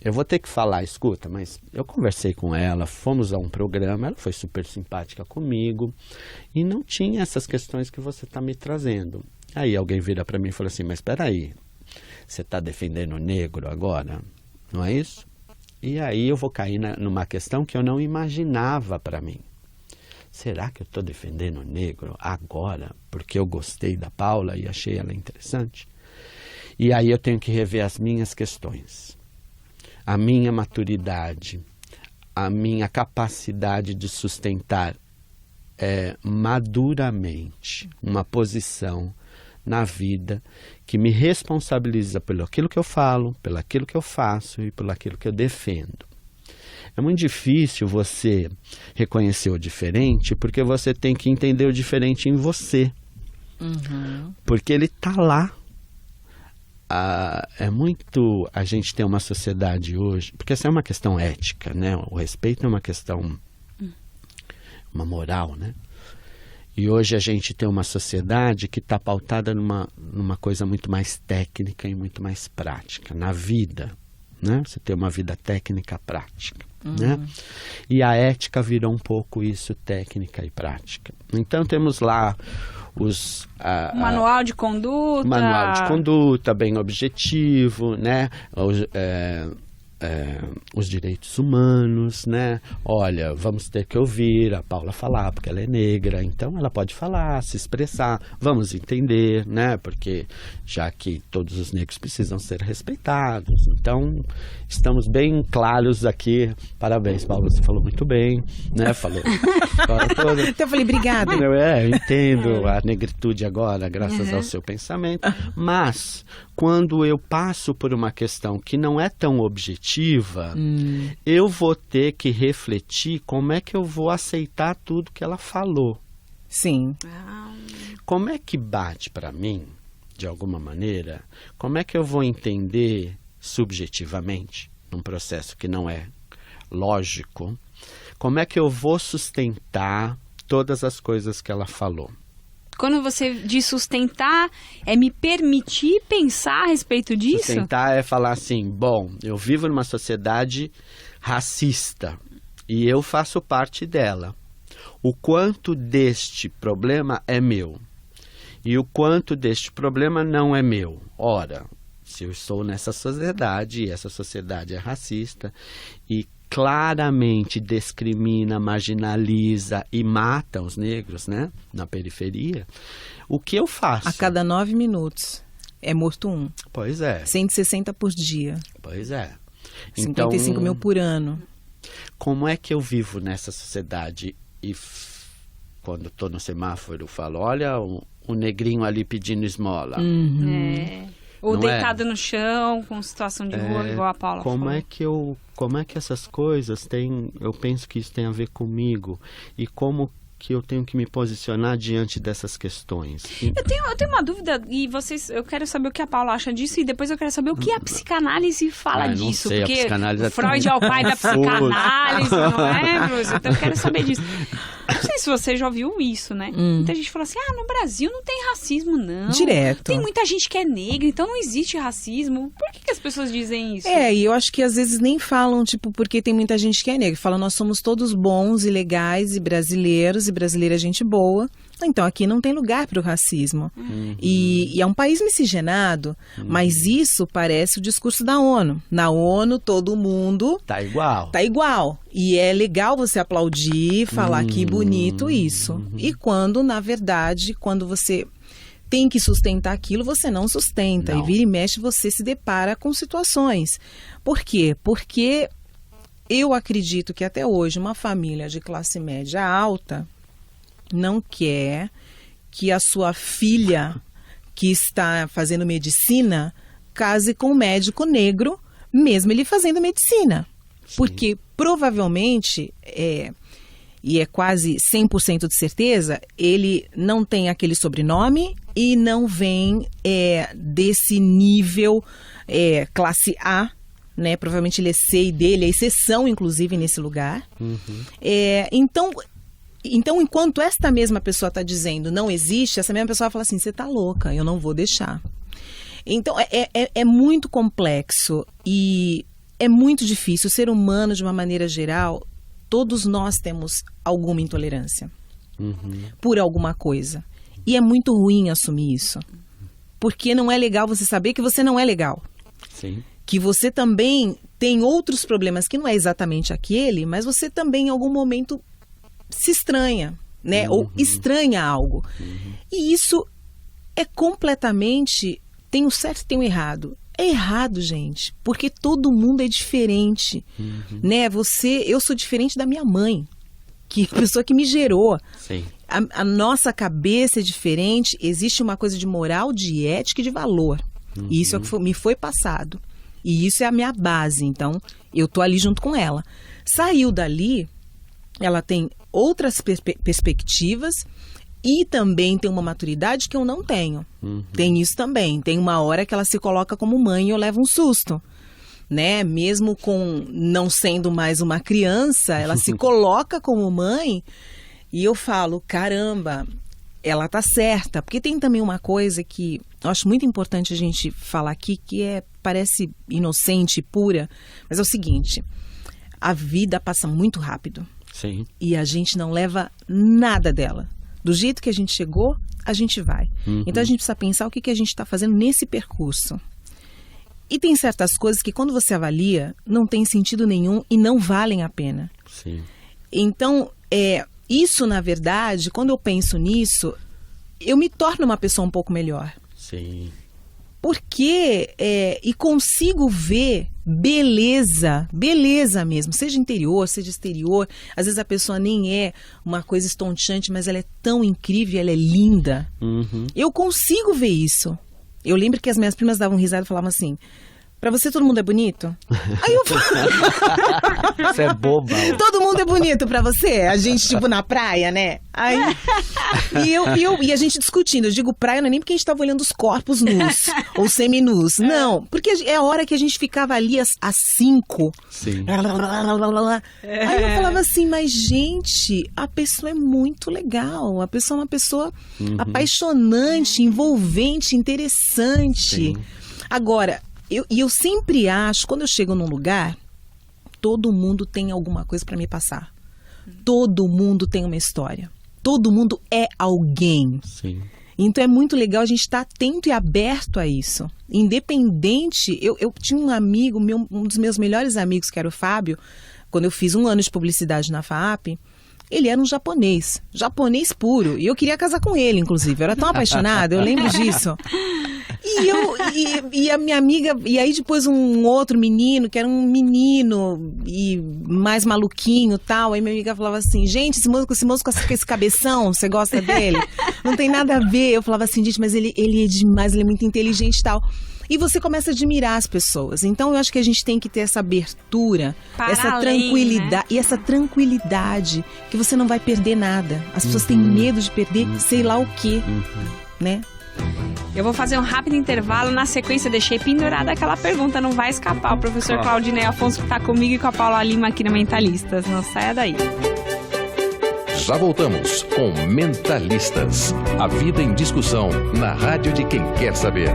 Eu vou ter que falar, escuta, mas eu conversei com ela, fomos a um programa, ela foi super simpática comigo e não tinha essas questões que você está me trazendo. Aí alguém vira para mim e fala assim, mas espera aí, você está defendendo o negro agora? Não é isso? E aí eu vou cair numa questão que eu não imaginava para mim. será que eu estou defendendo o negro agora porque eu gostei da Paula e achei ela interessante? E aí eu tenho que rever as minhas questões, a minha maturidade, a minha capacidade de sustentar maduramente uma posição na vida que me responsabiliza pelo aquilo que eu falo, pelo aquilo que eu faço e pelo aquilo que eu defendo. É muito difícil você reconhecer o diferente, porque você tem que entender o diferente em você. Porque ele está lá. É muito... A gente tem uma sociedade hoje... Porque essa é uma questão ética, né? O respeito é uma questão... Uma moral, né? E hoje a gente tem uma sociedade que está pautada numa coisa muito mais técnica e muito mais prática. Na vida, né? Você tem uma vida técnica prática. Né? E a ética virou um pouco isso, técnica e prática. Então temos lá os manual de conduta bem objetivo, né? Os direitos humanos, né? Olha, vamos ter que ouvir a Paula falar, porque ela é negra, então ela pode falar, se expressar, vamos entender, né? Porque já que todos os negros precisam ser respeitados, então estamos bem claros aqui. Parabéns, Paula, você falou muito bem, né? Falou toda. Então eu falei, obrigada. Eu entendo a negritude agora, graças ao seu pensamento, mas quando eu passo por uma questão que não é tão objetiva, eu vou ter que refletir como é que eu vou aceitar tudo que ela falou. Sim. Como é que bate para mim, de alguma maneira, como é que eu vou entender subjetivamente, num processo que não é lógico, como é que eu vou sustentar todas as coisas que ela falou? Quando você diz sustentar, é me permitir pensar a respeito disso? Sustentar é falar assim, bom, eu vivo numa sociedade racista e eu faço parte dela. O quanto deste problema é meu e o quanto deste problema não é meu. Ora, se eu estou nessa sociedade e essa sociedade é racista e claramente discrimina, marginaliza e mata os negros, né, na periferia, o que eu faço? A cada 9 minutos é morto um. Pois é. 160 por dia. Pois é. 55 mil por ano. Como é que eu vivo nessa sociedade e quando estou no semáforo falo, olha o negrinho ali pedindo esmola. Ou não deitado no chão, com situação de rua, igual a Paula falou. Como é que essas coisas têm... Eu penso que isso tem a ver comigo. E como que eu tenho que me posicionar diante dessas questões. Eu tenho uma dúvida, e eu quero saber o que a Paula acha disso, e depois eu quero saber o que a psicanálise fala disso. Não sei, porque a psicanálise o Freud é o pai da psicanálise, não é, Bruce? Então eu quero saber disso. Não sei se você já ouviu isso, né? Muita gente fala assim, no Brasil não tem racismo, não. Direto. Tem muita gente que é negra, então não existe racismo. Por que as pessoas dizem isso? E eu acho que às vezes nem falam, porque tem muita gente que é negra. Falam, nós somos todos bons e legais e brasileiros, e brasileira é gente boa. Então aqui não tem lugar para o racismo. E é um país miscigenado, mas isso parece o discurso da ONU. Na ONU, todo mundo... Tá igual. Tá igual. E é legal você aplaudir, falar que bonito isso. E quando, na verdade, quando você tem que sustentar aquilo, você não sustenta. Não. E vira e mexe, você se depara com situações. Por quê? Porque eu acredito que até hoje uma família de classe média alta não quer que a sua filha, que está fazendo medicina, case com um médico negro, mesmo ele fazendo medicina. Sim. Porque provavelmente, e é quase 100% de certeza, ele não tem aquele sobrenome e não vem desse nível classe A, né? Provavelmente ele é C e D, ele é exceção, inclusive, nesse lugar. Então, enquanto esta mesma pessoa está dizendo não existe, essa mesma pessoa fala assim, você está louca, eu não vou deixar. Então, é muito complexo e é muito difícil. O ser humano, de uma maneira geral, todos nós temos alguma intolerância por alguma coisa. E é muito ruim assumir isso. Porque não é legal você saber que você não é legal. Sim. Que você também tem outros problemas que não é exatamente aquele, mas você também em algum momento se estranha, né? Ou estranha algo. E isso é completamente... Tem o certo e tem o errado. É errado, gente, porque todo mundo é diferente, né? Eu sou diferente da minha mãe, que a pessoa que me gerou. Sim. A nossa cabeça é diferente, existe uma coisa de moral, de ética e de valor. E isso é o que me foi passado. E isso é a minha base, então eu tô ali junto com ela. Saiu dali, ela tem outras perspectivas e também tem uma maturidade que eu não tenho. Tem isso também. Tem uma hora que ela se coloca como mãe e eu levo um susto, né? Mesmo com não sendo mais uma criança, ela se coloca como mãe e eu falo, caramba, ela tá certa. Porque tem também uma coisa que eu acho muito importante a gente falar aqui, que parece inocente e pura, mas é o seguinte, a vida passa muito rápido. Sim. E a gente não leva nada dela. Do jeito que a gente chegou, a gente vai. Então a gente precisa pensar o que a gente está fazendo nesse percurso. E tem certas coisas que quando você avalia, não tem sentido nenhum e não valem a pena. Sim. Então, isso na verdade, quando eu penso nisso, eu me torno uma pessoa um pouco melhor. Sim. Porque, e consigo ver beleza mesmo, seja interior, seja exterior. Às vezes a pessoa nem é uma coisa estonteante, mas ela é tão incrível, ela é linda. Eu consigo ver isso. Eu lembro que as minhas primas davam risada e falavam assim, pra você todo mundo é bonito? Aí eu falo... Você é boba. Todo mundo é bonito pra você? A gente, tipo, na praia, né? Aí... E a gente discutindo. Eu digo praia não é nem porque a gente tava olhando os corpos nus ou seminus. Não, porque é a hora que a gente ficava ali às 5. Sim. Aí eu falava assim, mas gente, a pessoa é muito legal. A pessoa é uma pessoa apaixonante, envolvente, interessante. Sim. Agora... eu sempre acho, quando eu chego num lugar, todo mundo tem alguma coisa para me passar. Todo mundo tem uma história. Todo mundo é alguém. Sim. Então é muito legal a gente estar atento e aberto a isso. Independente, eu tinha um amigo, um dos meus melhores amigos, que era o Fábio, quando eu fiz 1 ano de publicidade na FAAP, ele era um japonês puro. E eu queria casar com ele, inclusive. Eu era tão apaixonada, eu lembro disso. E a minha amiga, e aí depois um outro menino, que era um menino e mais maluquinho e tal. Aí minha amiga falava assim, gente, esse moço com esse cabeção, você gosta dele? Não tem nada a ver. Eu falava assim, gente, mas ele é demais, ele é muito inteligente e tal. E você começa a admirar as pessoas. Então eu acho que a gente tem que ter essa abertura, essa tranquilidade, né? E essa tranquilidade que você não vai perder nada. As pessoas têm medo de perder sei lá o quê, né? Eu vou fazer um rápido intervalo. Na sequência, deixei pendurada aquela pergunta, não vai escapar. O professor Claudinei Afonso que está comigo e com a Paula Lima aqui no Mentalistas. Não saia daí. Já voltamos com Mentalistas. A vida em discussão na rádio de quem quer saber.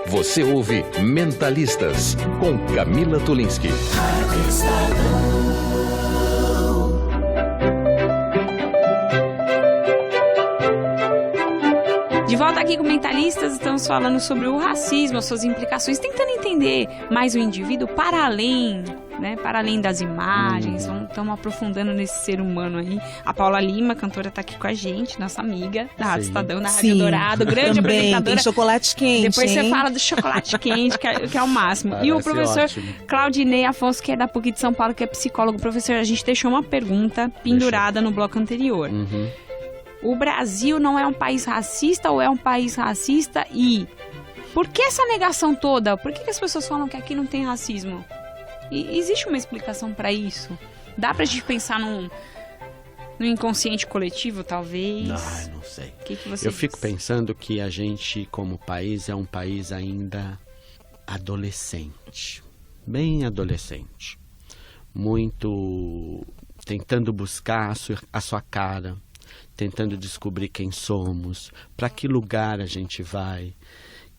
Você ouve Mentalistas com Camila Tulinski. De volta aqui com Mentalistas, estamos falando sobre o racismo, as suas implicações, tentando entender mais o indivíduo para além, né? Para além das imagens. Estamos aprofundando nesse ser humano aí. A Paula Lima, cantora, está aqui com a gente, nossa amiga da Rádio Estadão, da Rádio Dourado, grande também, apresentadora. Tem chocolate quente. Depois hein? Você fala do chocolate quente, que é o máximo. E o professor Claudinei Afonso, que é da PUC de São Paulo, que é psicólogo. Professor, a gente deixou uma pergunta pendurada no bloco anterior. O Brasil não é um país racista ou é um país racista? E por que essa negação toda? Por que as pessoas falam que aqui não tem racismo? E existe uma explicação para isso? Dá pra gente pensar no inconsciente coletivo, talvez? Não sei. Que você fico pensando que a gente, como país, é um país ainda adolescente. Bem adolescente. Muito tentando buscar a sua cara. Tentando descobrir quem somos, para que lugar a gente vai,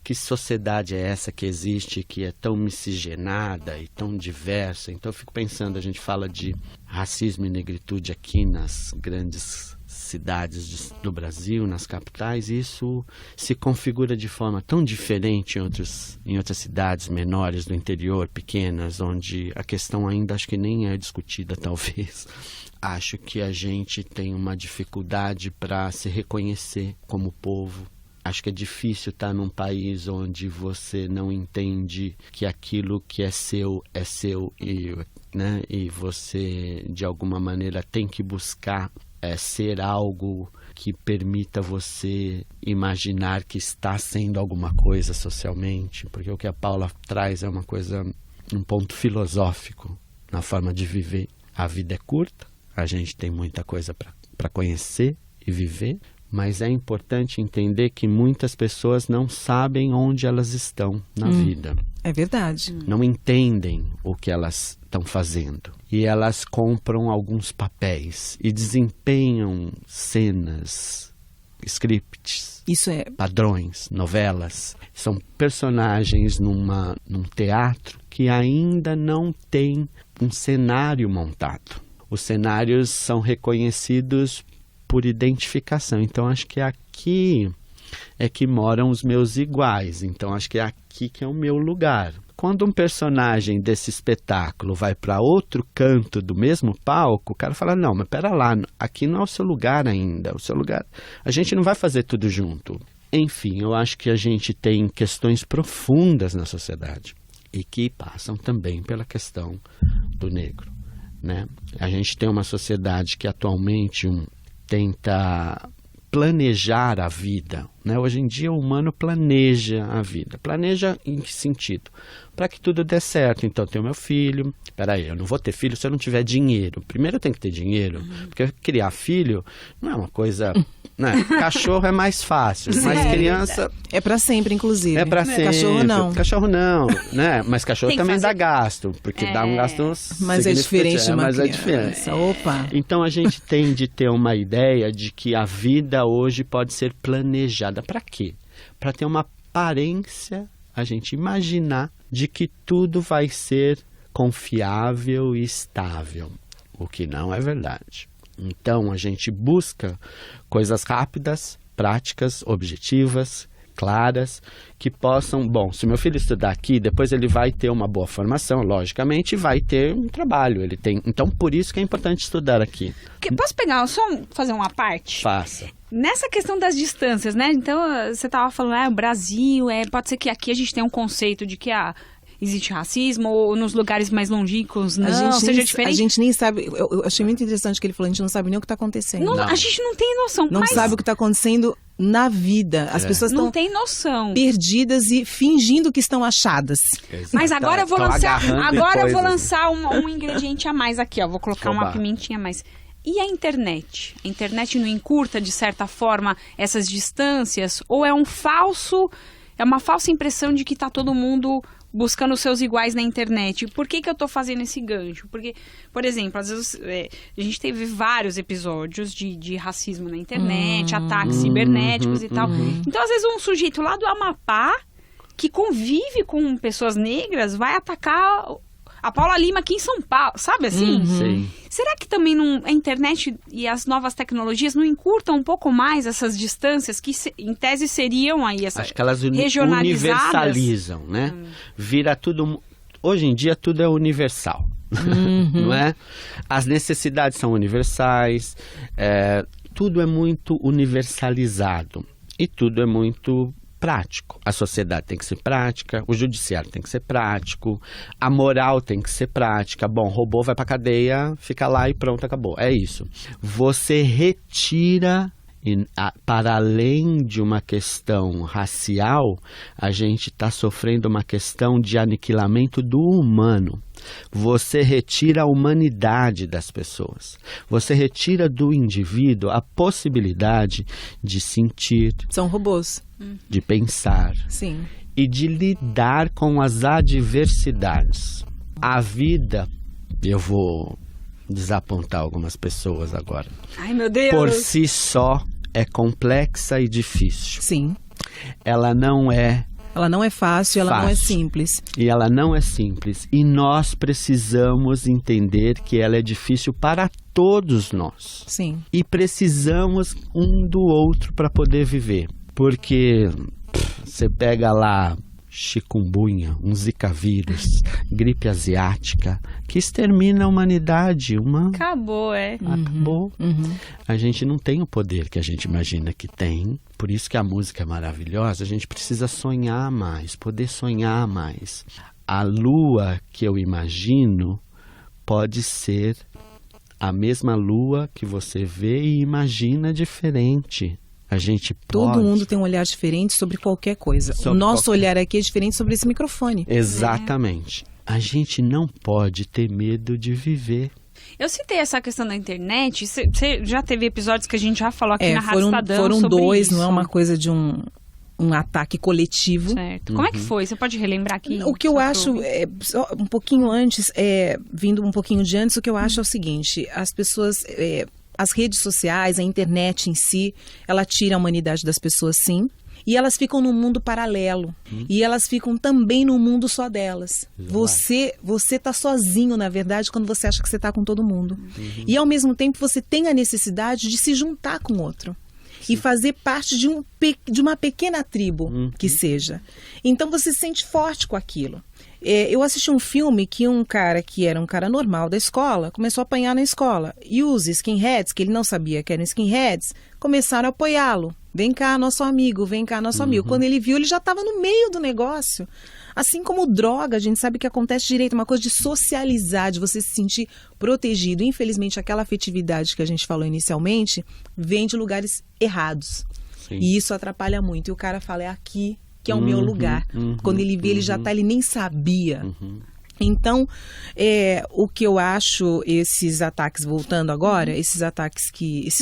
que sociedade é essa que existe, que é tão miscigenada e tão diversa. Então eu fico pensando, a gente fala de racismo e negritude aqui nas grandes cidades do Brasil, nas capitais, isso se configura de forma tão diferente em outras cidades menores do interior, pequenas, onde a questão ainda acho que nem é discutida, talvez. Acho que a gente tem uma dificuldade para se reconhecer como povo. Acho que é difícil estar num país onde você não entende que aquilo que é seu e você, de alguma maneira, tem que buscar ser algo que permita você imaginar que está sendo alguma coisa socialmente, porque o que a Paula traz é uma coisa, um ponto filosófico na forma de viver. A vida é curta, a gente tem muita coisa para conhecer e viver, mas é importante entender que muitas pessoas não sabem onde elas estão na vida. É verdade. Não entendem o que elas estão fazendo. E elas compram alguns papéis e desempenham cenas, scripts, padrões, novelas. São personagens num teatro que ainda não tem um cenário montado. Os cenários são reconhecidos por identificação. Então, acho que aqui é que moram os meus iguais. Então, acho que é aqui que é o meu lugar. Quando um personagem desse espetáculo vai para outro canto do mesmo palco, o cara fala, não, mas pera lá, aqui não é o seu lugar ainda. O seu lugar, a gente não vai fazer tudo junto. Enfim, eu acho que a gente tem questões profundas na sociedade e que passam também pela questão do negro, né? A gente tem uma sociedade que atualmente tenta planejar a vida, né? Hoje em dia o humano planeja a vida. Planeja em que sentido? Para que tudo dê certo. Então, eu tenho meu filho. Peraí, eu não vou ter filho se eu não tiver dinheiro. Primeiro eu tenho que ter dinheiro, porque criar filho não é uma coisa... Né? Cachorro é mais fácil, mas criança... É para sempre, inclusive. É para sempre. Cachorro não. Cachorro não, né? Mas cachorro também dá gasto, porque dá um gasto mas é diferente de uma mas criança. É diferente. Opa! Então a gente tem de ter uma ideia de que a vida hoje pode ser planejada. Para quê? Para ter uma aparência, a gente imaginar de que tudo vai ser confiável e estável, o que não é verdade. Então, a gente busca coisas rápidas, práticas, objetivas, claras, que possam... Bom, se meu filho estudar aqui, depois ele vai ter uma boa formação, logicamente, vai ter um trabalho. Ele tem. Então, por isso que é importante estudar aqui. Posso só fazer uma parte? Faça. Nessa questão das distâncias, né? Então, você estava falando, o Brasil, pode ser que aqui a gente tenha um conceito de que existe racismo, ou nos lugares mais longínquos seja diferente. A gente nem sabe, eu achei muito interessante o que ele falou, a gente não sabe nem o que está acontecendo. Não. A gente não tem noção. Não sabe o que está acontecendo na vida. As pessoas não têm noção. Perdidas e fingindo que estão achadas. Mas agora eu vou lançar um ingrediente a mais aqui, ó. Vou colocar uma pimentinha a mais. E a internet? A internet não encurta, de certa forma, essas distâncias? Ou é uma falsa impressão de que está todo mundo buscando os seus iguais na internet? Por que eu estou fazendo esse gancho? Porque, por exemplo, às vezes a gente teve vários episódios de racismo na internet, ataques cibernéticos e tal. Então, às vezes, um sujeito lá do Amapá, que convive com pessoas negras, vai atacar a Paula Lima aqui em São Paulo, sabe assim? Sim. Será que também a internet e as novas tecnologias não encurtam um pouco mais essas distâncias que, em tese, seriam aí essas acho que elas universalizam, né? Vira tudo... Hoje em dia tudo é universal, não é? As necessidades são universais, tudo é muito universalizado e tudo é muito prático. A sociedade tem que ser prática, o judiciário tem que ser prático, a moral tem que ser prática. Bom, roubou, vai pra cadeia, fica lá e pronto, acabou. É isso. Você retira, para além de uma questão racial, a gente está sofrendo uma questão de aniquilamento do humano. Você retira a humanidade das pessoas. Você retira do indivíduo a possibilidade de sentir. São robôs. De pensar. Sim. E de lidar com as adversidades. A vida, eu vou desapontar algumas pessoas agora. Ai, meu Deus! Por si só é complexa e difícil. Sim. Ela não é Ela não é fácil, ela não é simples. E ela não é simples. E nós precisamos entender que ela é difícil para todos nós. Sim. E precisamos um do outro para poder viver. Porque você pega lá chikungunya, um zika vírus, gripe asiática, que extermina a humanidade. Acabou, Acabou. A gente não tem o poder que a gente imagina que tem. Por isso que a música é maravilhosa. A gente precisa sonhar mais, poder sonhar mais. A lua que eu imagino pode ser a mesma lua que você vê e imagina diferente. A gente pode... Todo mundo tem um olhar diferente sobre qualquer coisa. O nosso olhar aqui é diferente sobre esse microfone. Exatamente. A gente não pode ter medo de viver. Eu citei essa questão da internet. Você já teve episódios que a gente já falou aqui na Rádio Estadão foram sobre 2, isso. não é uma coisa de um ataque coletivo. Certo. Como é que foi? Você pode relembrar aqui? O que eu acho, um pouquinho antes, vindo um pouquinho de antes, o que eu acho é o seguinte, as pessoas... As redes sociais, a internet em si, ela tira a humanidade das pessoas, sim. E elas ficam num mundo paralelo. E elas ficam também num mundo só delas. Você tá sozinho, na verdade, quando você acha que você tá com todo mundo. E, ao mesmo tempo, você tem a necessidade de se juntar com outro. Sim. E fazer parte de uma pequena tribo, que seja. Então, você se sente forte com aquilo. Eu assisti um filme que um cara que era um cara normal da escola começou a apanhar na escola. E os skinheads, que ele não sabia que eram skinheads, começaram a apoiá-lo. Vem cá, nosso amigo, vem cá, nosso amigo. Quando ele viu, ele já estava no meio do negócio. Assim como droga, a gente sabe que acontece direito, uma coisa de socializar, de você se sentir protegido. Infelizmente, aquela afetividade que a gente falou inicialmente vem de lugares errados. Sim. E isso atrapalha muito. E o cara fala, é aqui que é o meu lugar. Quando ele vê, ele já tá, ele nem sabia. Então, o que eu acho, esses ataques, voltando agora, esses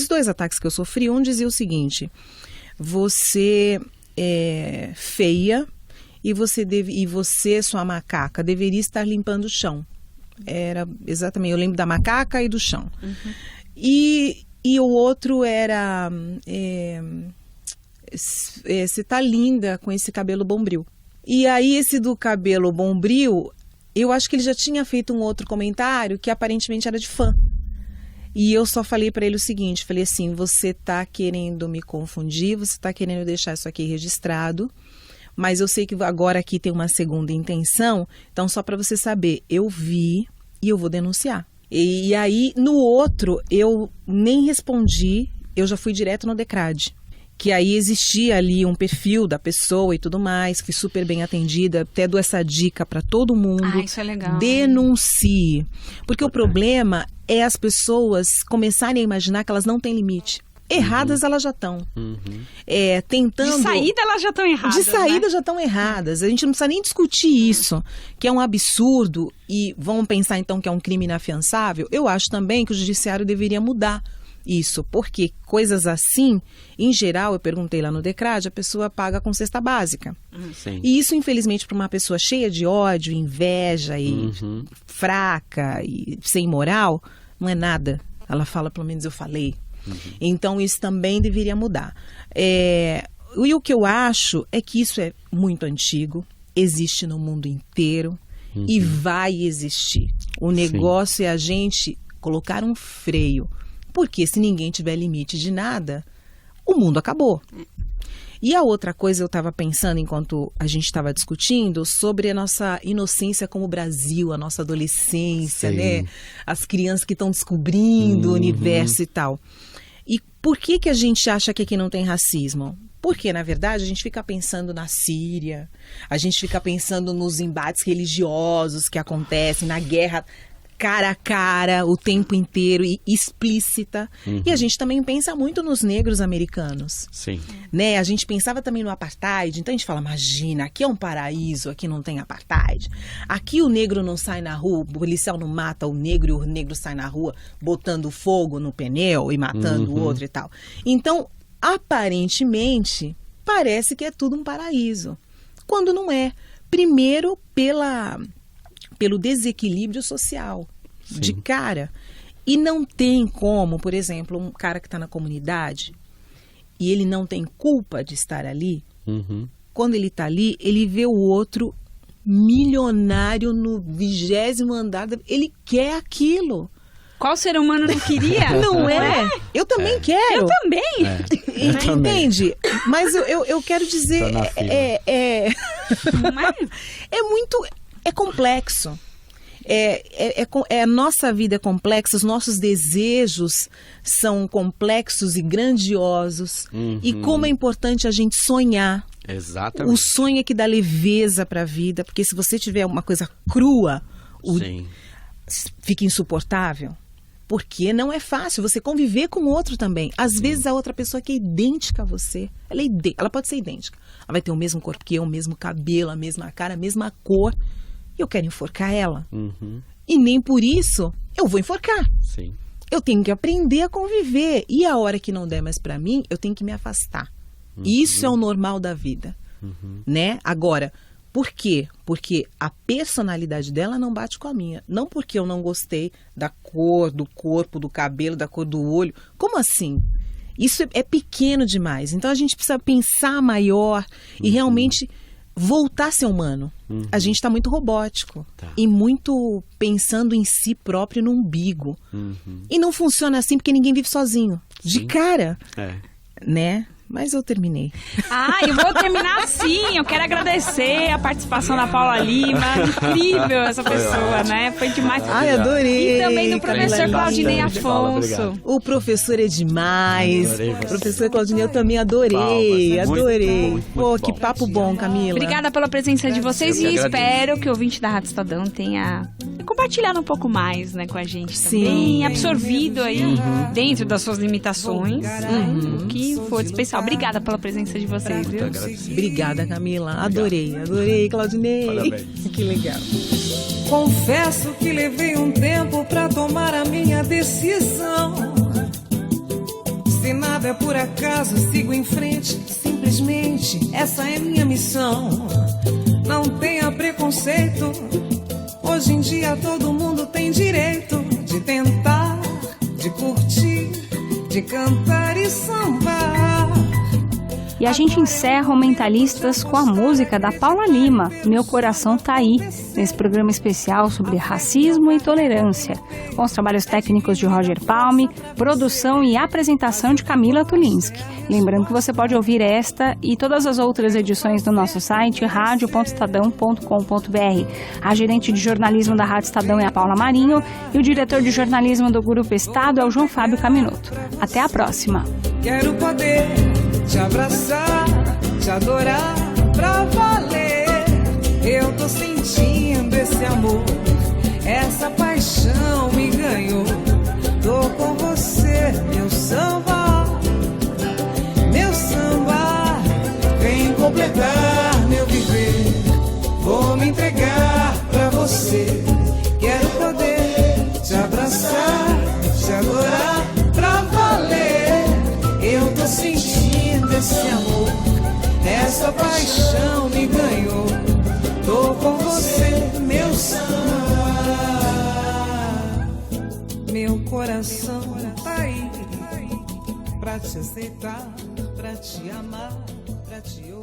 2 ataques que eu sofri, um dizia o seguinte: você é feia e você, sua macaca, deveria estar limpando o chão. Era exatamente, eu lembro da macaca e do chão. E o outro era... você tá linda com esse cabelo bombril. E aí esse do cabelo bombril, eu acho que ele já tinha feito um outro comentário que aparentemente era de fã. E eu só falei pra ele o seguinte, falei assim, você tá querendo me confundir, você tá querendo deixar isso aqui registrado, mas eu sei que agora aqui tem uma segunda intenção, então só pra você saber, eu vi e eu vou denunciar. E aí no outro eu nem respondi, eu já fui direto no DECRAD. Que aí existia ali um perfil da pessoa e tudo mais, fui super bem atendida, até dou essa dica para todo mundo. Isso é legal. Denuncie. Porque o problema é as pessoas começarem a imaginar que elas não têm limite. Erradas elas já estão. Tentando... De saída elas já estão erradas. De saída já estão erradas. A gente não precisa nem discutir isso, que é um absurdo e vamos pensar então que é um crime inafiançável. Eu acho também que o judiciário deveria mudar isso, porque coisas assim, em geral, eu perguntei lá no DECRAD, a pessoa paga com cesta básica. Sim. E isso, infelizmente, para uma pessoa cheia de ódio, inveja e fraca e sem moral, não é nada. Ela fala, pelo menos eu falei. Então, isso também deveria mudar. E o que eu acho é que isso é muito antigo, existe no mundo inteiro e vai existir. O negócio é a gente colocar um freio. Porque se ninguém tiver limite de nada, o mundo acabou. E a outra coisa eu estava pensando enquanto a gente estava discutindo sobre a nossa inocência como Brasil, a nossa adolescência, né? As crianças que estão descobrindo o universo e tal. E por que a gente acha que aqui não tem racismo? Porque, na verdade, a gente fica pensando na Síria, a gente fica pensando nos embates religiosos que acontecem, na guerra cara a cara, o tempo inteiro e explícita. E a gente também pensa muito nos negros americanos. Sim. Né? A gente pensava também no apartheid. Então a gente fala, imagina, aqui é um paraíso, aqui não tem apartheid. Aqui o negro não sai na rua, o policial não mata o negro e o negro sai na rua botando fogo no pneu e matando o outro e tal. Então, aparentemente, parece que é tudo um paraíso. Quando não é. Primeiro, pelo desequilíbrio social, de cara. E não tem como, por exemplo, um cara que está na comunidade e ele não tem culpa de estar ali, quando ele tá ali, ele vê o outro milionário no 20º andar, ele quer aquilo. Qual ser humano não queria? Não é? Eu também quero. Eu também. Entende? Mas eu quero dizer, Não é? É complexo. A nossa vida é complexa, os nossos desejos são complexos e grandiosos. E como é importante a gente sonhar. Exatamente. O sonho é que dá leveza para a vida, porque se você tiver uma coisa crua, fica insuportável. Porque não é fácil você conviver com o outro também. Às vezes a outra pessoa que é idêntica a você, ela pode ser idêntica. Ela vai ter o mesmo corpo que eu, o mesmo cabelo, a mesma cara, a mesma cor. E eu quero enforcar ela. E nem por isso eu vou enforcar. Sim. Eu tenho que aprender a conviver. E a hora que não der mais pra mim, eu tenho que me afastar. Isso é o normal da vida. Né? Agora, por quê? Porque a personalidade dela não bate com a minha. Não porque eu não gostei da cor, do corpo, do cabelo, da cor do olho. Como assim? Isso é pequeno demais. Então a gente precisa pensar maior e realmente voltar a ser humano. A gente está muito robótico e muito pensando em si próprio no umbigo. E não funciona assim porque ninguém vive sozinho. De cara. Né? Mas eu terminei. Eu vou terminar sim. Eu quero agradecer a participação da Paula Lima. Incrível essa pessoa, né? Foi demais. Adorei. E também do professor Claudinei Afonso. O professor é demais. Professor Claudinei, eu também adorei. Adorei. Pô, que papo bom, Camila. Obrigada pela presença de vocês e espero que o ouvinte da Rádio Estadão tenha compartilhado um pouco mais, né, com a gente também. Absorvido aí dentro das suas limitações. O que for especial. Obrigada pela presença de vocês, viu? Obrigada, Camila. Adorei, Claudinei. Parabéns. Que legal. Confesso que levei um tempo pra tomar a minha decisão. Se nada é por acaso, sigo em frente. Simplesmente essa é minha missão. Não tenha preconceito. Hoje em dia todo mundo tem direito de tentar, de curtir, de cantar e sambar. E a gente encerra o Mentalistas com a música da Paula Lima, Meu Coração Tá Aí, nesse programa especial sobre racismo e tolerância, com os trabalhos técnicos de Roger Palme, produção e apresentação de Camila Tulinski. Lembrando que você pode ouvir esta e todas as outras edições do nosso site, radio.estadão.com.br. A gerente de jornalismo da Rádio Estadão é a Paula Marinho e o diretor de jornalismo do Grupo Estado é o João Fábio Caminoto. Até a próxima. Quero poder te abraçar, te adorar pra valer. Eu tô sentindo esse amor, essa paixão me ganhou. Tô com você, meu samba, vem completar meu viver. Vou me entregar pra você. Quero poder te abraçar, te adorar pra valer. Eu tô sentindo esse amor, essa paixão me ganhou. Tô com você, meu samba. Meu coração tá aí pra te aceitar, pra te amar, pra te ouvir.